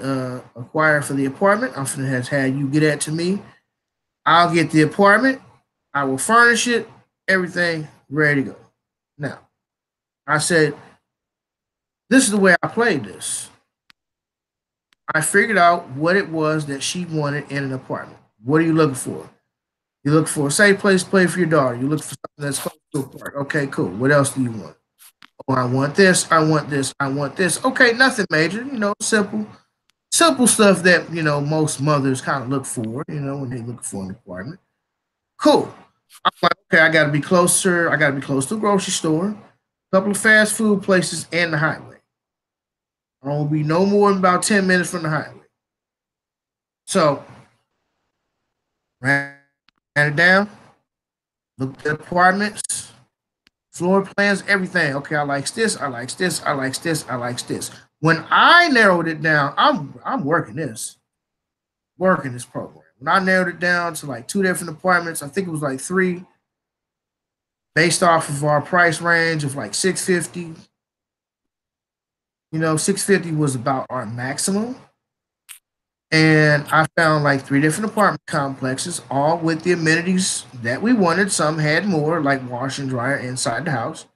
acquire for the apartment, I'm going to have you get that to me. I'll get the apartment. I will furnish it. Everything ready to go. Now, I said, this is the way I played this. I figured out what it was that she wanted in an apartment. What are you looking for? You look for a safe place to play for your daughter. You look for something that's close to a park. Okay, cool. What else do you want? Oh, I want this. I want this. I want this. Okay, nothing major. Simple stuff that most mothers kind of look for. When they look for an apartment. Cool. I'm like, okay, I got to be closer. I got to be close to a grocery store, a couple of fast food places, and the highway. I won't be no more than about 10 minutes from the highway. So, ran it down, looked at apartments, floor plans, everything. Okay, I like this, I like this, I like this, I like this. When I narrowed it down, I'm working this program. When I narrowed it down to like 2 different apartments, I think it was like 3, based off of our price range of like $650. 650 was about our maximum. And I found like 3 different apartment complexes, all with the amenities that we wanted. Some had more, like wash and dryer inside the house.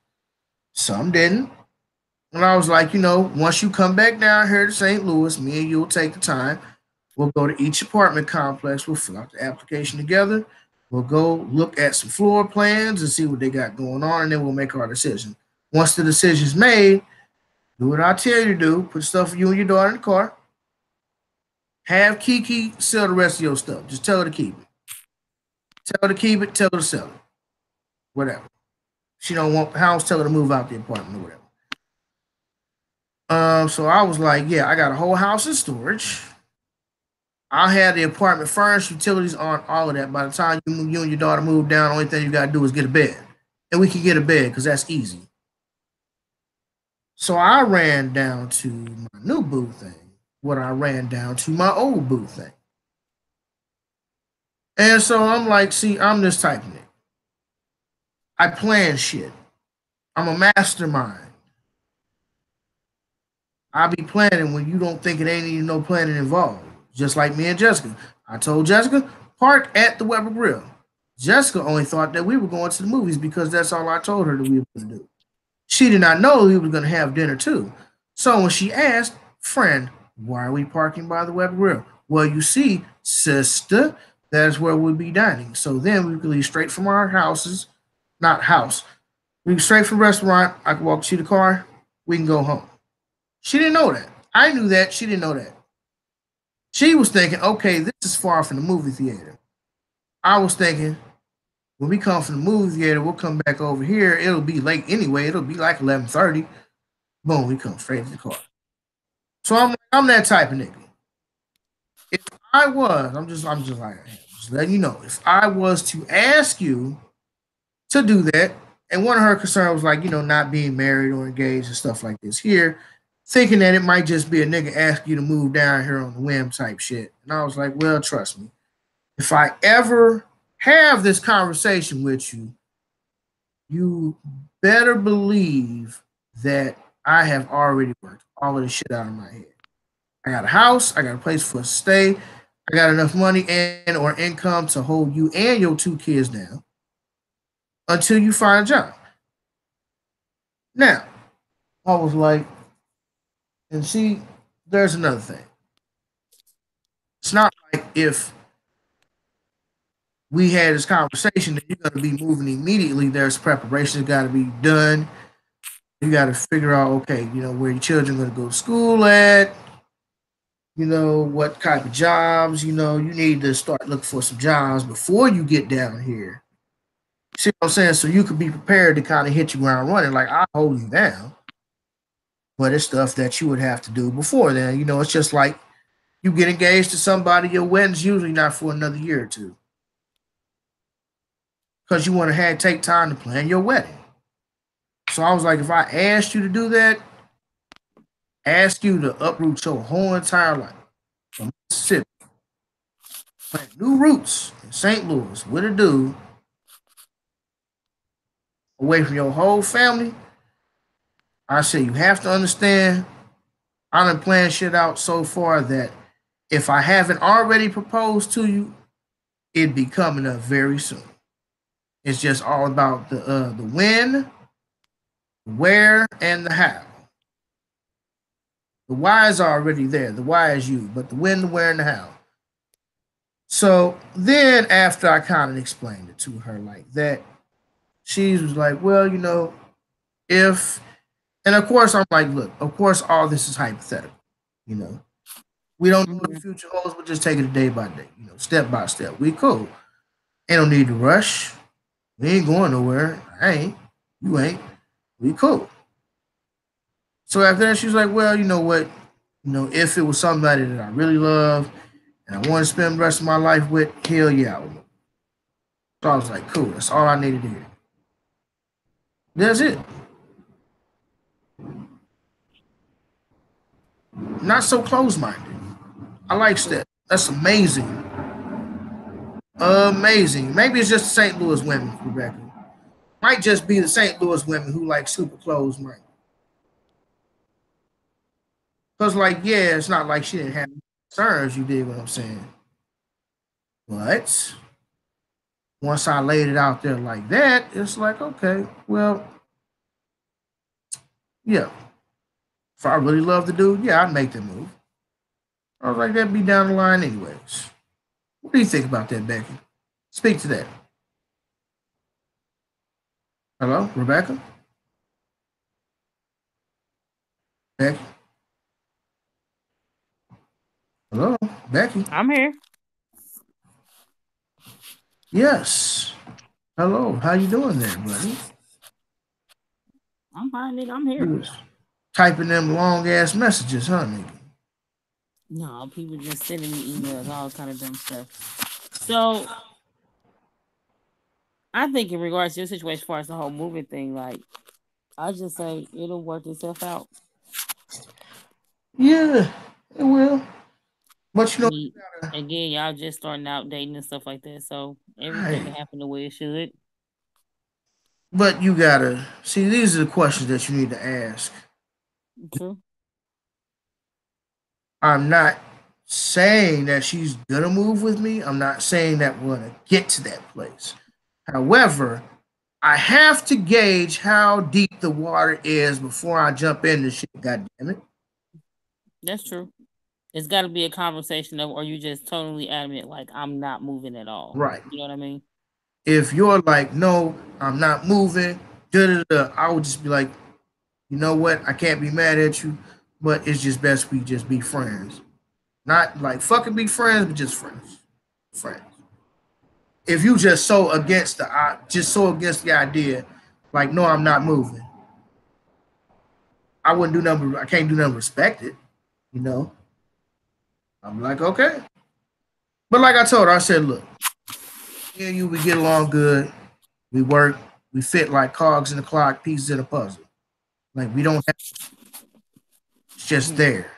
Some didn't. And I was like, once you come back down here to St. Louis, me and you will take the time. We'll go to each apartment complex. We'll fill out the application together. We'll go look at some floor plans and see what they got going on, and then we'll make our decision. Once the decision's made, do what I tell you to do. Put stuff for you and your daughter in the car. Have Kiki sell the rest of your stuff. Just tell her to keep it. Tell her to keep it. Tell her to sell it. Whatever. She don't want the house. Tell her to move out the apartment or whatever. So I was like, yeah, I got a whole house in storage. I'll have the apartment furnished, utilities on, all of that. By the time you and your daughter move down, the only thing you got to do is get a bed. And we can get a bed because that's easy. So I ran down to my new boo thing. What I ran down to my old boo thing. And so I'm like, see, I'm this type of nigga. I plan shit. I'm a mastermind. I be planning when you don't think it ain't even no planning involved. Just like me and Jessica. I told Jessica, park at the Weber Grill. Jessica only thought that we were going to the movies because that's all I told her that we were going to do. She did not know we were going to have dinner too. So when she asked, friend, why are we parking by the Weber Grill? Well, you see, sister, that's where we'll be dining. So then we can leave straight from our houses, not house. We can straight from the restaurant. I can walk to the car. We can go home. She didn't know that. I knew that. She didn't know that. She was thinking, okay, this is far from the movie theater. I was thinking, when we come from the movie theater, we'll come back over here. It'll be late anyway. It'll be like 11:30. Boom, we come straight to the car. So I'm that type of nigga. If I was, I'm just letting you know, if I was to ask you to do that, and one of her concerns was like, not being married or engaged and stuff like this here, thinking that it might just be a nigga asking you to move down here on the whim type shit. And I was like, well, trust me. If I ever have this conversation with you, you better believe that I have already worked all of the shit out of my head. I got a house. I got a place for us to stay. I got enough money and or income to hold you and your 2 kids down until you find a job. Now, I was like, and see, there's another thing. It's not like if we had this conversation that you're going to be moving immediately. There's preparations got to be done. You got to figure out, okay, where your children are going to go to school at, what type of jobs, you need to start looking for some jobs before you get down here. See what I'm saying? So you could be prepared to kind of hit your ground running. Like, I hold you down, but it's stuff that you would have to do before then. It's just like you get engaged to somebody, your wedding's usually not for another year or two. Because you want to take time to plan your wedding. So I was like, if I asked you to do that, ask you to uproot your whole entire life from Mississippi, plant new roots in St. Louis with a dude, away from your whole family, I said you have to understand, I done planned shit out so far that if I haven't already proposed to you, it'd be coming up very soon. It's just all about the when, where, and the how. The why is already there. The why is you, but the when, the where, and the how. So then after I kind of explained it to her like that, she was like, well, if, and of course I'm like, look, of course all this is hypothetical. We don't know what the future holds, but just take it day by day, step by step. We cool. Ain't no need to rush. We ain't going nowhere. I ain't. You ain't. We cool. So after that, she was like, well, you know what? If it was somebody that I really love and I want to spend the rest of my life with, hell yeah, I would. So I was like, cool. That's all I needed to hear. That's it. Not so close-minded. I like that. That's amazing. Amazing. Maybe it's just the St. Louis women, Rebecca. Might just be the St. Louis women who like super close-minded. Because, yeah, it's not like she didn't have concerns, you did what I'm saying. But once I laid it out there like that, it's like, okay, well, yeah. If I really love the dude, yeah, I'd make the move. I was like, that'd be down the line anyways. What do you think about that, Becky? Speak to that. Hello, Rebecca? Becky? Hello, Becky? I'm here. Yes. Hello, how you doing there, buddy? I'm fine, nigga. I'm here. You was typing them long-ass messages, huh, nigga? No, people just sending me emails, all kind of dumb stuff. So, I think in regards to your situation as far as the whole moving thing, like, I just say it'll work itself out. Yeah, it will. But again, y'all just starting out dating and stuff like that, so everything can happen the way it should. But you gotta see, these are the questions that you need to ask. True. I'm not saying that she's gonna move with me. I'm not saying that we're gonna get to that place. However, I have to gauge how deep the water is before I jump in this shit. God damn it. That's true. It's got to be a conversation of, or you just totally adamant, like, I'm not moving at all. Right. You know what I mean? If you're like, no, I'm not moving, I would just be like, you know what? I can't be mad at you, but it's just best we just be friends. Not like fucking be friends, but just friends. Friends. If you just so against the idea, like, no, I'm not moving. I wouldn't do nothing. I can't do nothing. Respect it, I'm like, okay. But like I told her, I said, look, me and you, we get along good. We work. We fit like cogs in the clock, pieces in a puzzle. Like, we don't have. It's just there.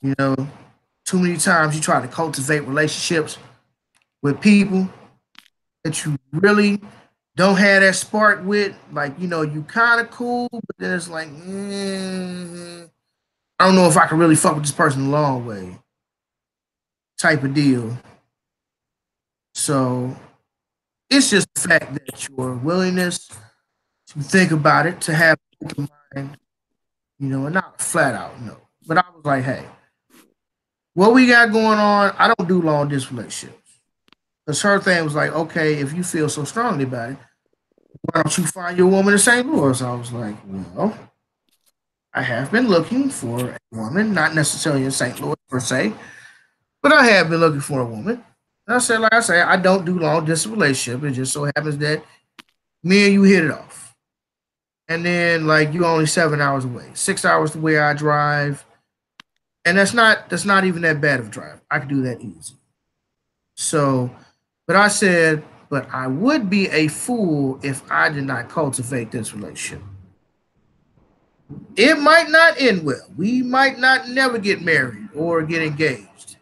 Too many times you try to cultivate relationships with people that you really don't have that spark with. Like, you kind of cool, but then it's like, I don't know if I can really fuck with this person the long way. type of deal. So it's just the fact that your willingness to think about it, to have an open mind, and not a flat out no. But I was like, hey, what we got going on, I don't do long distance relationships. Because her thing was like, okay, if you feel so strongly about it, why don't you find your woman in St. Louis? I was like, well, I have been looking for a woman, not necessarily in St. Louis per se, but I have been looking for a woman. And I said, like I said, I don't do long distance relationship. It just so happens that me and you hit it off. And then like you only 7 hours away, 6 hours the way I drive. And that's not even that bad of a drive. I could do that easy. So, but I said, but I would be a fool if I did not cultivate this relationship. It might not end well. We might not never get married or get engaged.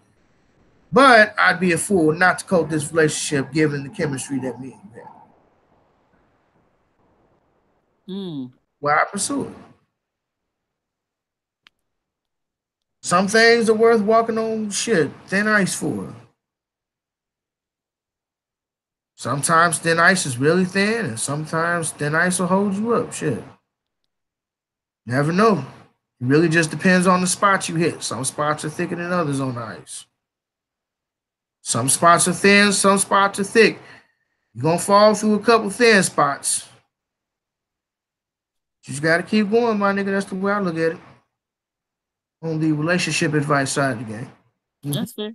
But I'd be a fool not to cultivate this relationship given the chemistry that me and you have. Why I pursue it. Some things are worth walking on thin ice for. Sometimes thin ice is really thin, and sometimes thin ice will hold you up. Never know. It really just depends on the spot you hit. Some spots are thicker than others on the ice. Some spots are thin, some spots are thick. You're going to fall through a couple thin spots. You just got to keep going, my nigga. That's the way I look at it. On the relationship advice side of the game. That's fair.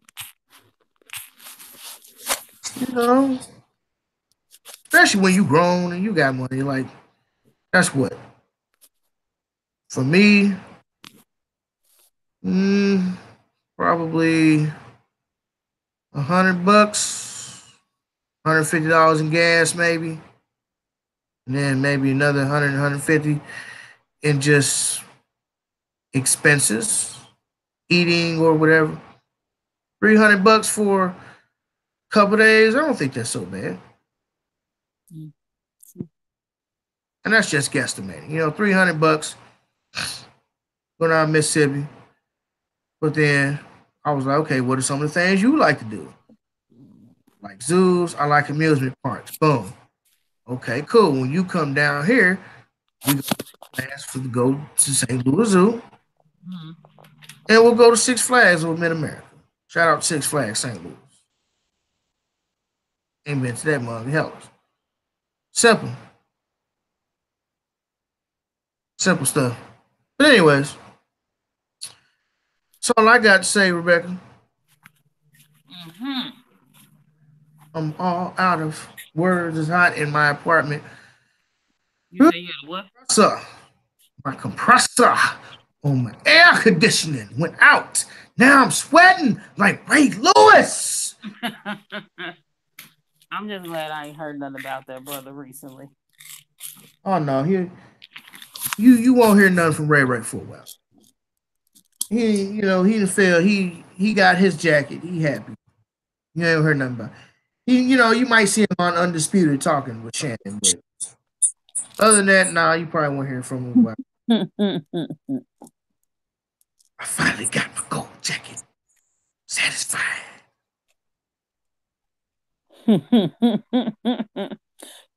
Especially when you grown and you got money, like, that's what. For me, probably $100, $150 in gas, maybe, and then maybe another 100, 150 in just expenses, eating or whatever. $300 for a couple days. I don't think that's so bad. And that's just guesstimating. $300 going out of Mississippi. But then I was like, okay, what are some of the things you like to do? Like zoos, I like amusement parks. Boom. Okay, cool. When you come down here, we go to St. Louis Zoo. And we'll go to Six Flags over Mid-America. Shout out to Six Flags St. Louis. Ain't been to that mother. Helps. Simple. Simple stuff. But anyways, that's all I got to say, Rebecca. I'm all out of words. It's hot in my apartment. You say you had what? My compressor on my air conditioning went out. Now I'm sweating like Ray Lewis. I'm just glad I ain't heard nothing about that brother recently. Oh no, you won't hear nothing from Ray for a while. He done fell. He got his jacket. He happy. You ain't heard nothing about it. You might see him on Undisputed talking with Shannon, but other than that, nah, you probably won't hear from him a while. I finally got my gold jacket. Satisfied.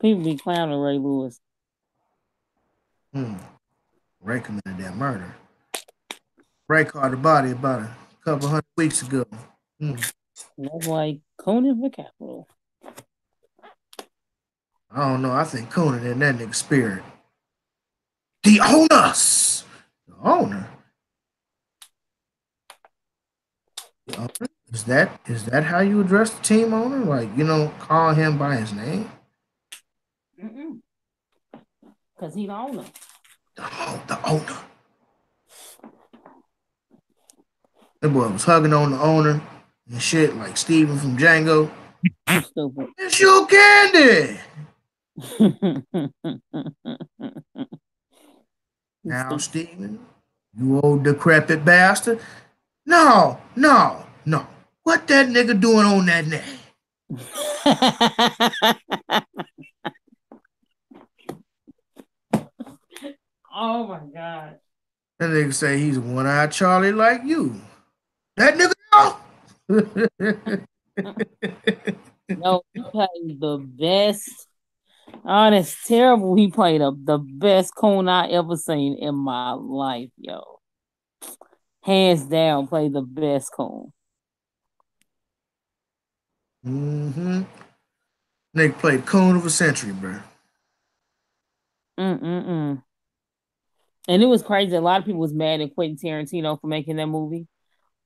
People be clowning Ray Lewis. Ray committed that murder. Ray caught the body about a couple 100 weeks ago. That's like Conan the Capital. I don't know. I think Conan in that nigga spirit. The owners. The owner. The owner? Is that how you address the team owner? Like, call him by his name? Because he's the owner. The owner. That boy was hugging on the owner and shit like Steven from Django. Stupid. It's your candy. Now, Steven, you old decrepit bastard. No. What that nigga doing on that name? Oh my God. That nigga say he's a one-eyed Charlie like you. That nigga, no. No, he played the best. Oh, that's terrible. He played the best coon I ever seen in my life, yo. Hands down, played the best coon. Mm-hmm. Nigga played coon of a century, bro. Mm-mm-mm. And it was crazy. A lot of people was mad at Quentin Tarantino for making that movie.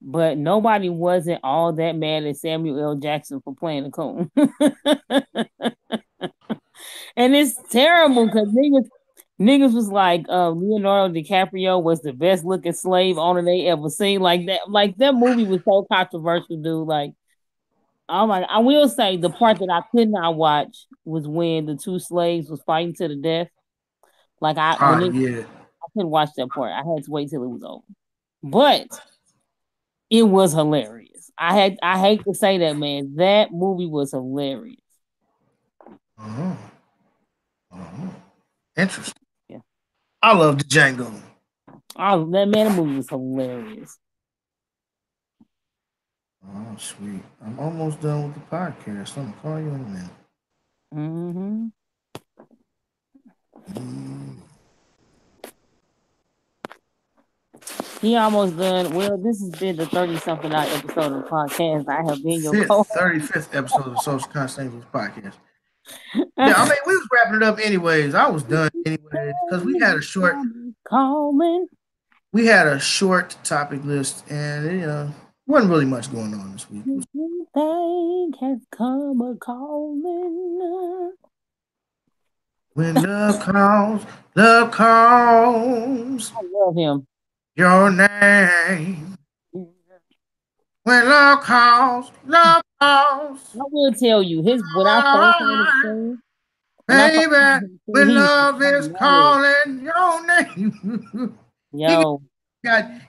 But nobody wasn't all that mad at Samuel L. Jackson for playing the coon. And it's terrible because niggas was like Leonardo DiCaprio was the best looking slave owner they ever seen. Like that movie was so controversial, dude. Like, oh my, I will say the part that I could not watch was when the two slaves was fighting to the death. Like I couldn't watch that part. I had to wait till it was over. But it was hilarious. I hate to say that, man. That movie was hilarious. Uh-huh. Uh-huh. Interesting. Yeah. I love the Django. Oh, that movie was hilarious. Oh, sweet. I'm almost done with the podcast. I'm gonna call you in a minute. Mm-hmm. He almost done. Well, this has been the 30-something episode of the podcast. I have been your 35th episode of the Social Constantly podcast. Yeah, I mean, we was wrapping it up anyways. I was done anyways because we had a short topic list, and wasn't really much going on this week. Has come a calling. When love calls, love calls. I love him. Your name. When love calls, love calls. I will tell you, when I first heard him sing, baby, when love is calling your name. Yo.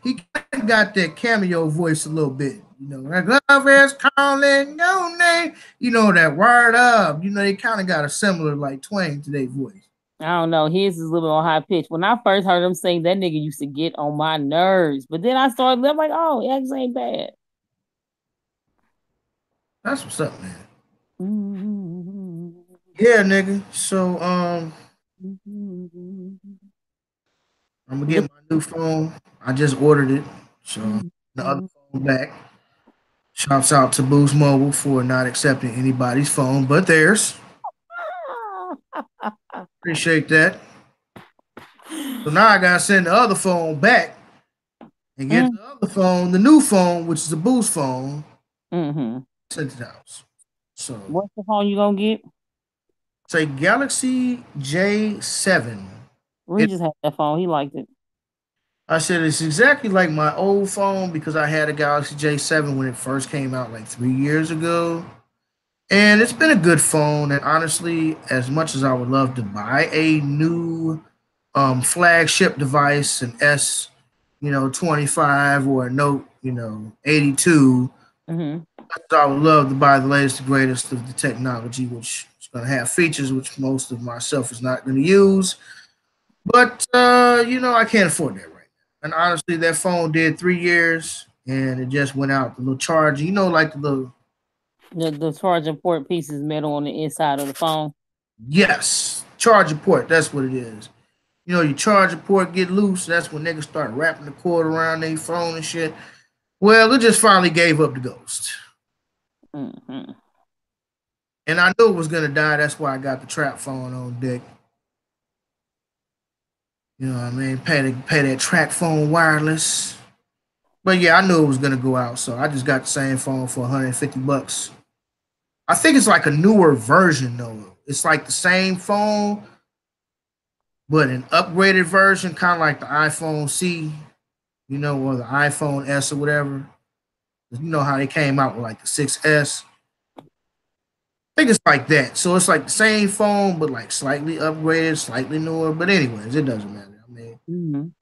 He got that cameo voice a little bit. Like love is calling your name. That word up. They kind of got a similar like twang to their voice. I don't know. His is a little bit on high pitch. When I first heard him sing, that nigga used to get on my nerves. But then I started, I'm like, oh, it actually ain't bad. That's what's up, man. Mm-hmm. Yeah, nigga. So, I'm gonna get my new phone. I just ordered it. So, the other phone back. Shouts out to Boost Mobile for not accepting anybody's phone but theirs. Appreciate that. So now I gotta send the other phone back and get the other phone, the new phone, which is a Boost phone, sent to the house. So what's the phone you gonna get? It's a Galaxy J7. Reed just had that phone. He liked it. I said it's exactly like my old phone because I had a Galaxy J7 when it first came out like 3 years ago. And it's been a good phone. And honestly, as much as I would love to buy a new flagship device, an S, 25 or a Note, 82, I would love to buy the latest and greatest of the technology, which is going to have features which most of myself is not going to use. But, I can't afford that right now. And honestly, that phone did 3 years and it just went out. The little charger, like the little... The charging port piece is metal on the inside of the phone. Yes. Charger port. That's what it is. Your charger port get loose. That's when niggas start wrapping the cord around their phone and shit. Well, it just finally gave up the ghost. Mm-hmm. And I knew it was going to die. That's why I got the trap phone on deck. You know what I mean? Pay that track phone wireless. But yeah, I knew it was going to go out. So I just got the same phone for $150. I think it's like a newer version, though. It's like the same phone, but an upgraded version, kind of like the iPhone C, or the iPhone S or whatever. You know how they came out with like the 6S? I think it's like that. So it's like the same phone, but like slightly upgraded, slightly newer. But anyways, it doesn't matter. I mean,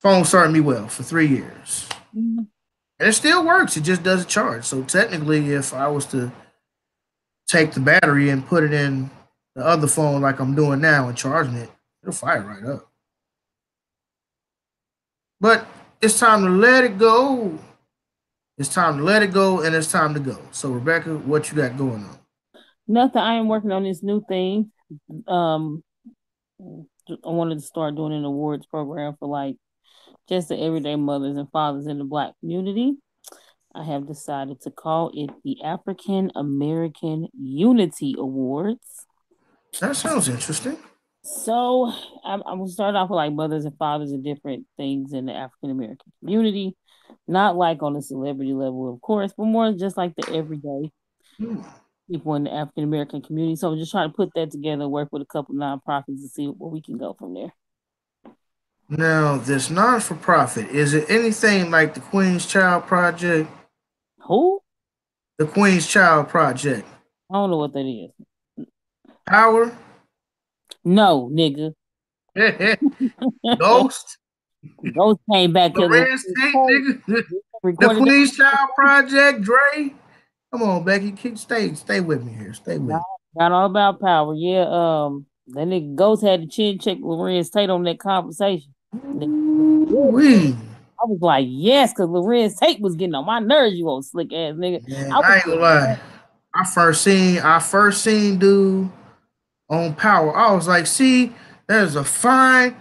phone served me well for 3 years. And it still works. It just doesn't charge. So technically, if I was to take the battery and put it in the other phone like I'm doing now and charging it, it'll fire right up. But it's time to let it go. It's time to let it go, and it's time to go. So, Rebecca, what you got going on? Nothing. I am working on this new thing. I wanted to start doing an awards program for like just the everyday mothers and fathers in the Black community. I have decided to call it the African American Unity Awards. That sounds interesting. So I'm gonna start off with like mothers and fathers and different things in the African American community, not like on a celebrity level, of course, but more just like the everyday people in the African American community. So I'm just trying to put that together, work with a couple nonprofits to see where we can go from there. Now, this non-for-profit, is it anything like the Queen's Child Project? Who? The Queen's Child Project. I don't know what that is. Power? No, nigga. Ghost? Ghost came back to Lorenz Tate, nigga. The Queen's Child Project, Dre. Come on, Becky. Stay with me here. Stay with me. Not all about power. Yeah, that nigga Ghost had to chin check Lorenz Tate on that conversation. Ooh-wee. I was like, yes, because Lorenz Tate was getting on my nerves, you old slick ass nigga. Man, I ain't gonna lie. I first seen dude on Power. I was like, see, there's a fine,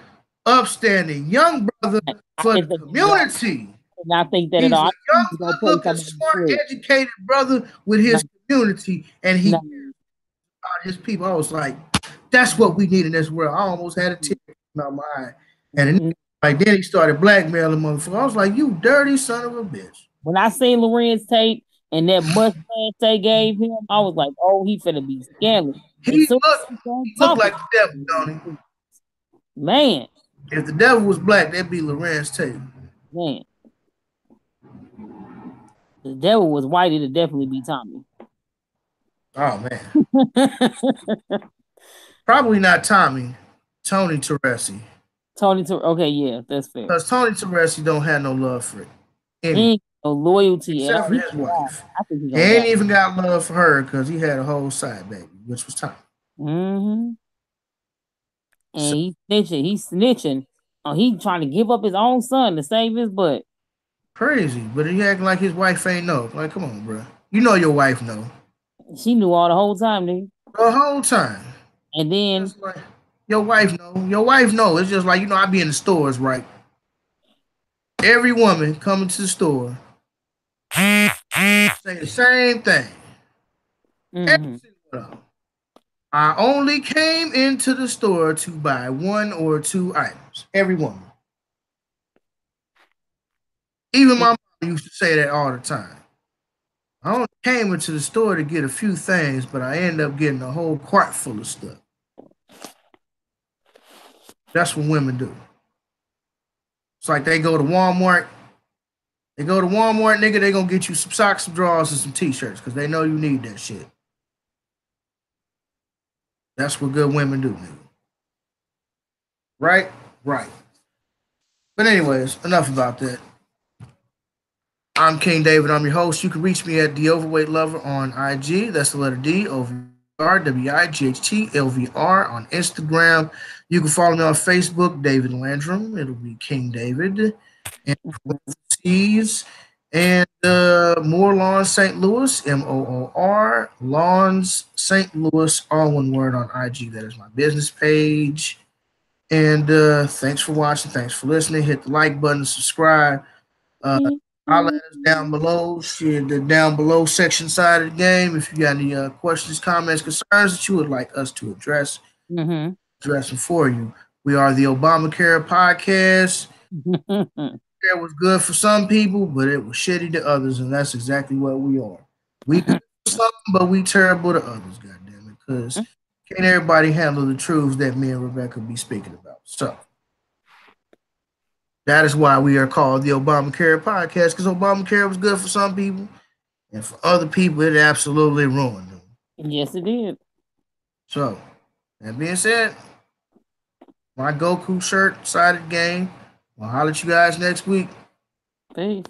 upstanding young brother for the community. I think that He's at all. a young, good-looking, smart, educated brother with his community, and he cares about his people. I was like, that's what we need in this world. I almost had a tear out my eye. And then he started blackmailing motherfuckers. I was like, you dirty son of a bitch. When I seen Lorenz Tate and that mustache they gave him, I was like, oh, he finna be scandalous. He looked like the devil, don't he? Man. If the devil was black, that'd be Lorenz Tate. Man. The devil was white, it'd definitely be Tommy. Oh, man. Probably not Tommy. Tony Teresi. Okay, yeah, that's fair. Because Tony Teresi don't have no love for it. He ain't no loyalty. Except for his wife. He ain't even got love for her because he had a whole side baby, which was Tommy. Mm-hmm. And he's snitching. Oh, he trying to give up his own son to save his butt. Crazy, but he acting like his wife ain't know. Like, come on, bro. You know your wife know. She knew all the whole time, nigga. The whole time. And then like, your wife know. Your wife know. It's just like, I be in the stores, right? Every woman coming to the store say the same thing. Mm-hmm. I only came into the store to buy 1 or 2 items. Every woman. Even my mom used to say that all the time. I only came into the store to get a few things, but I ended up getting a whole cart full of stuff. That's what women do. It's like they go to Walmart. Nigga, they gonna get you some socks, some drawers, and some t-shirts because they know you need that shit. That's what good women do, nigga. Right? Right. But anyways, enough about that. I'm King David. I'm your host. You can reach me at The Overweight Lover on IG. That's the letter D, OVR, WIGHT, on Instagram. You can follow me on Facebook, David Landrum. It'll be King David. And C's. And Moore Lawns St. Louis, MOOR, Lawns St. Louis, all one word on IG. That is my business page. And thanks for watching. Thanks for listening. Hit the like button, subscribe. Holler at us down below, share the down below section side of the game. If you got any questions, comments, concerns that you would like us to address, address them for you. We are the Obamacare podcast. It was good for some people, but it was shitty to others, and that's exactly what we are. We good for some, but we terrible to others, goddamn it, because can't everybody handle the truths that me and Rebecca be speaking about. So that is why we are called the Obamacare podcast, because Obamacare was good for some people, and for other people, it absolutely ruined them. Yes, it did. So, that being said, my Goku shirt, side of the game. I'll holler at you guys next week. Peace.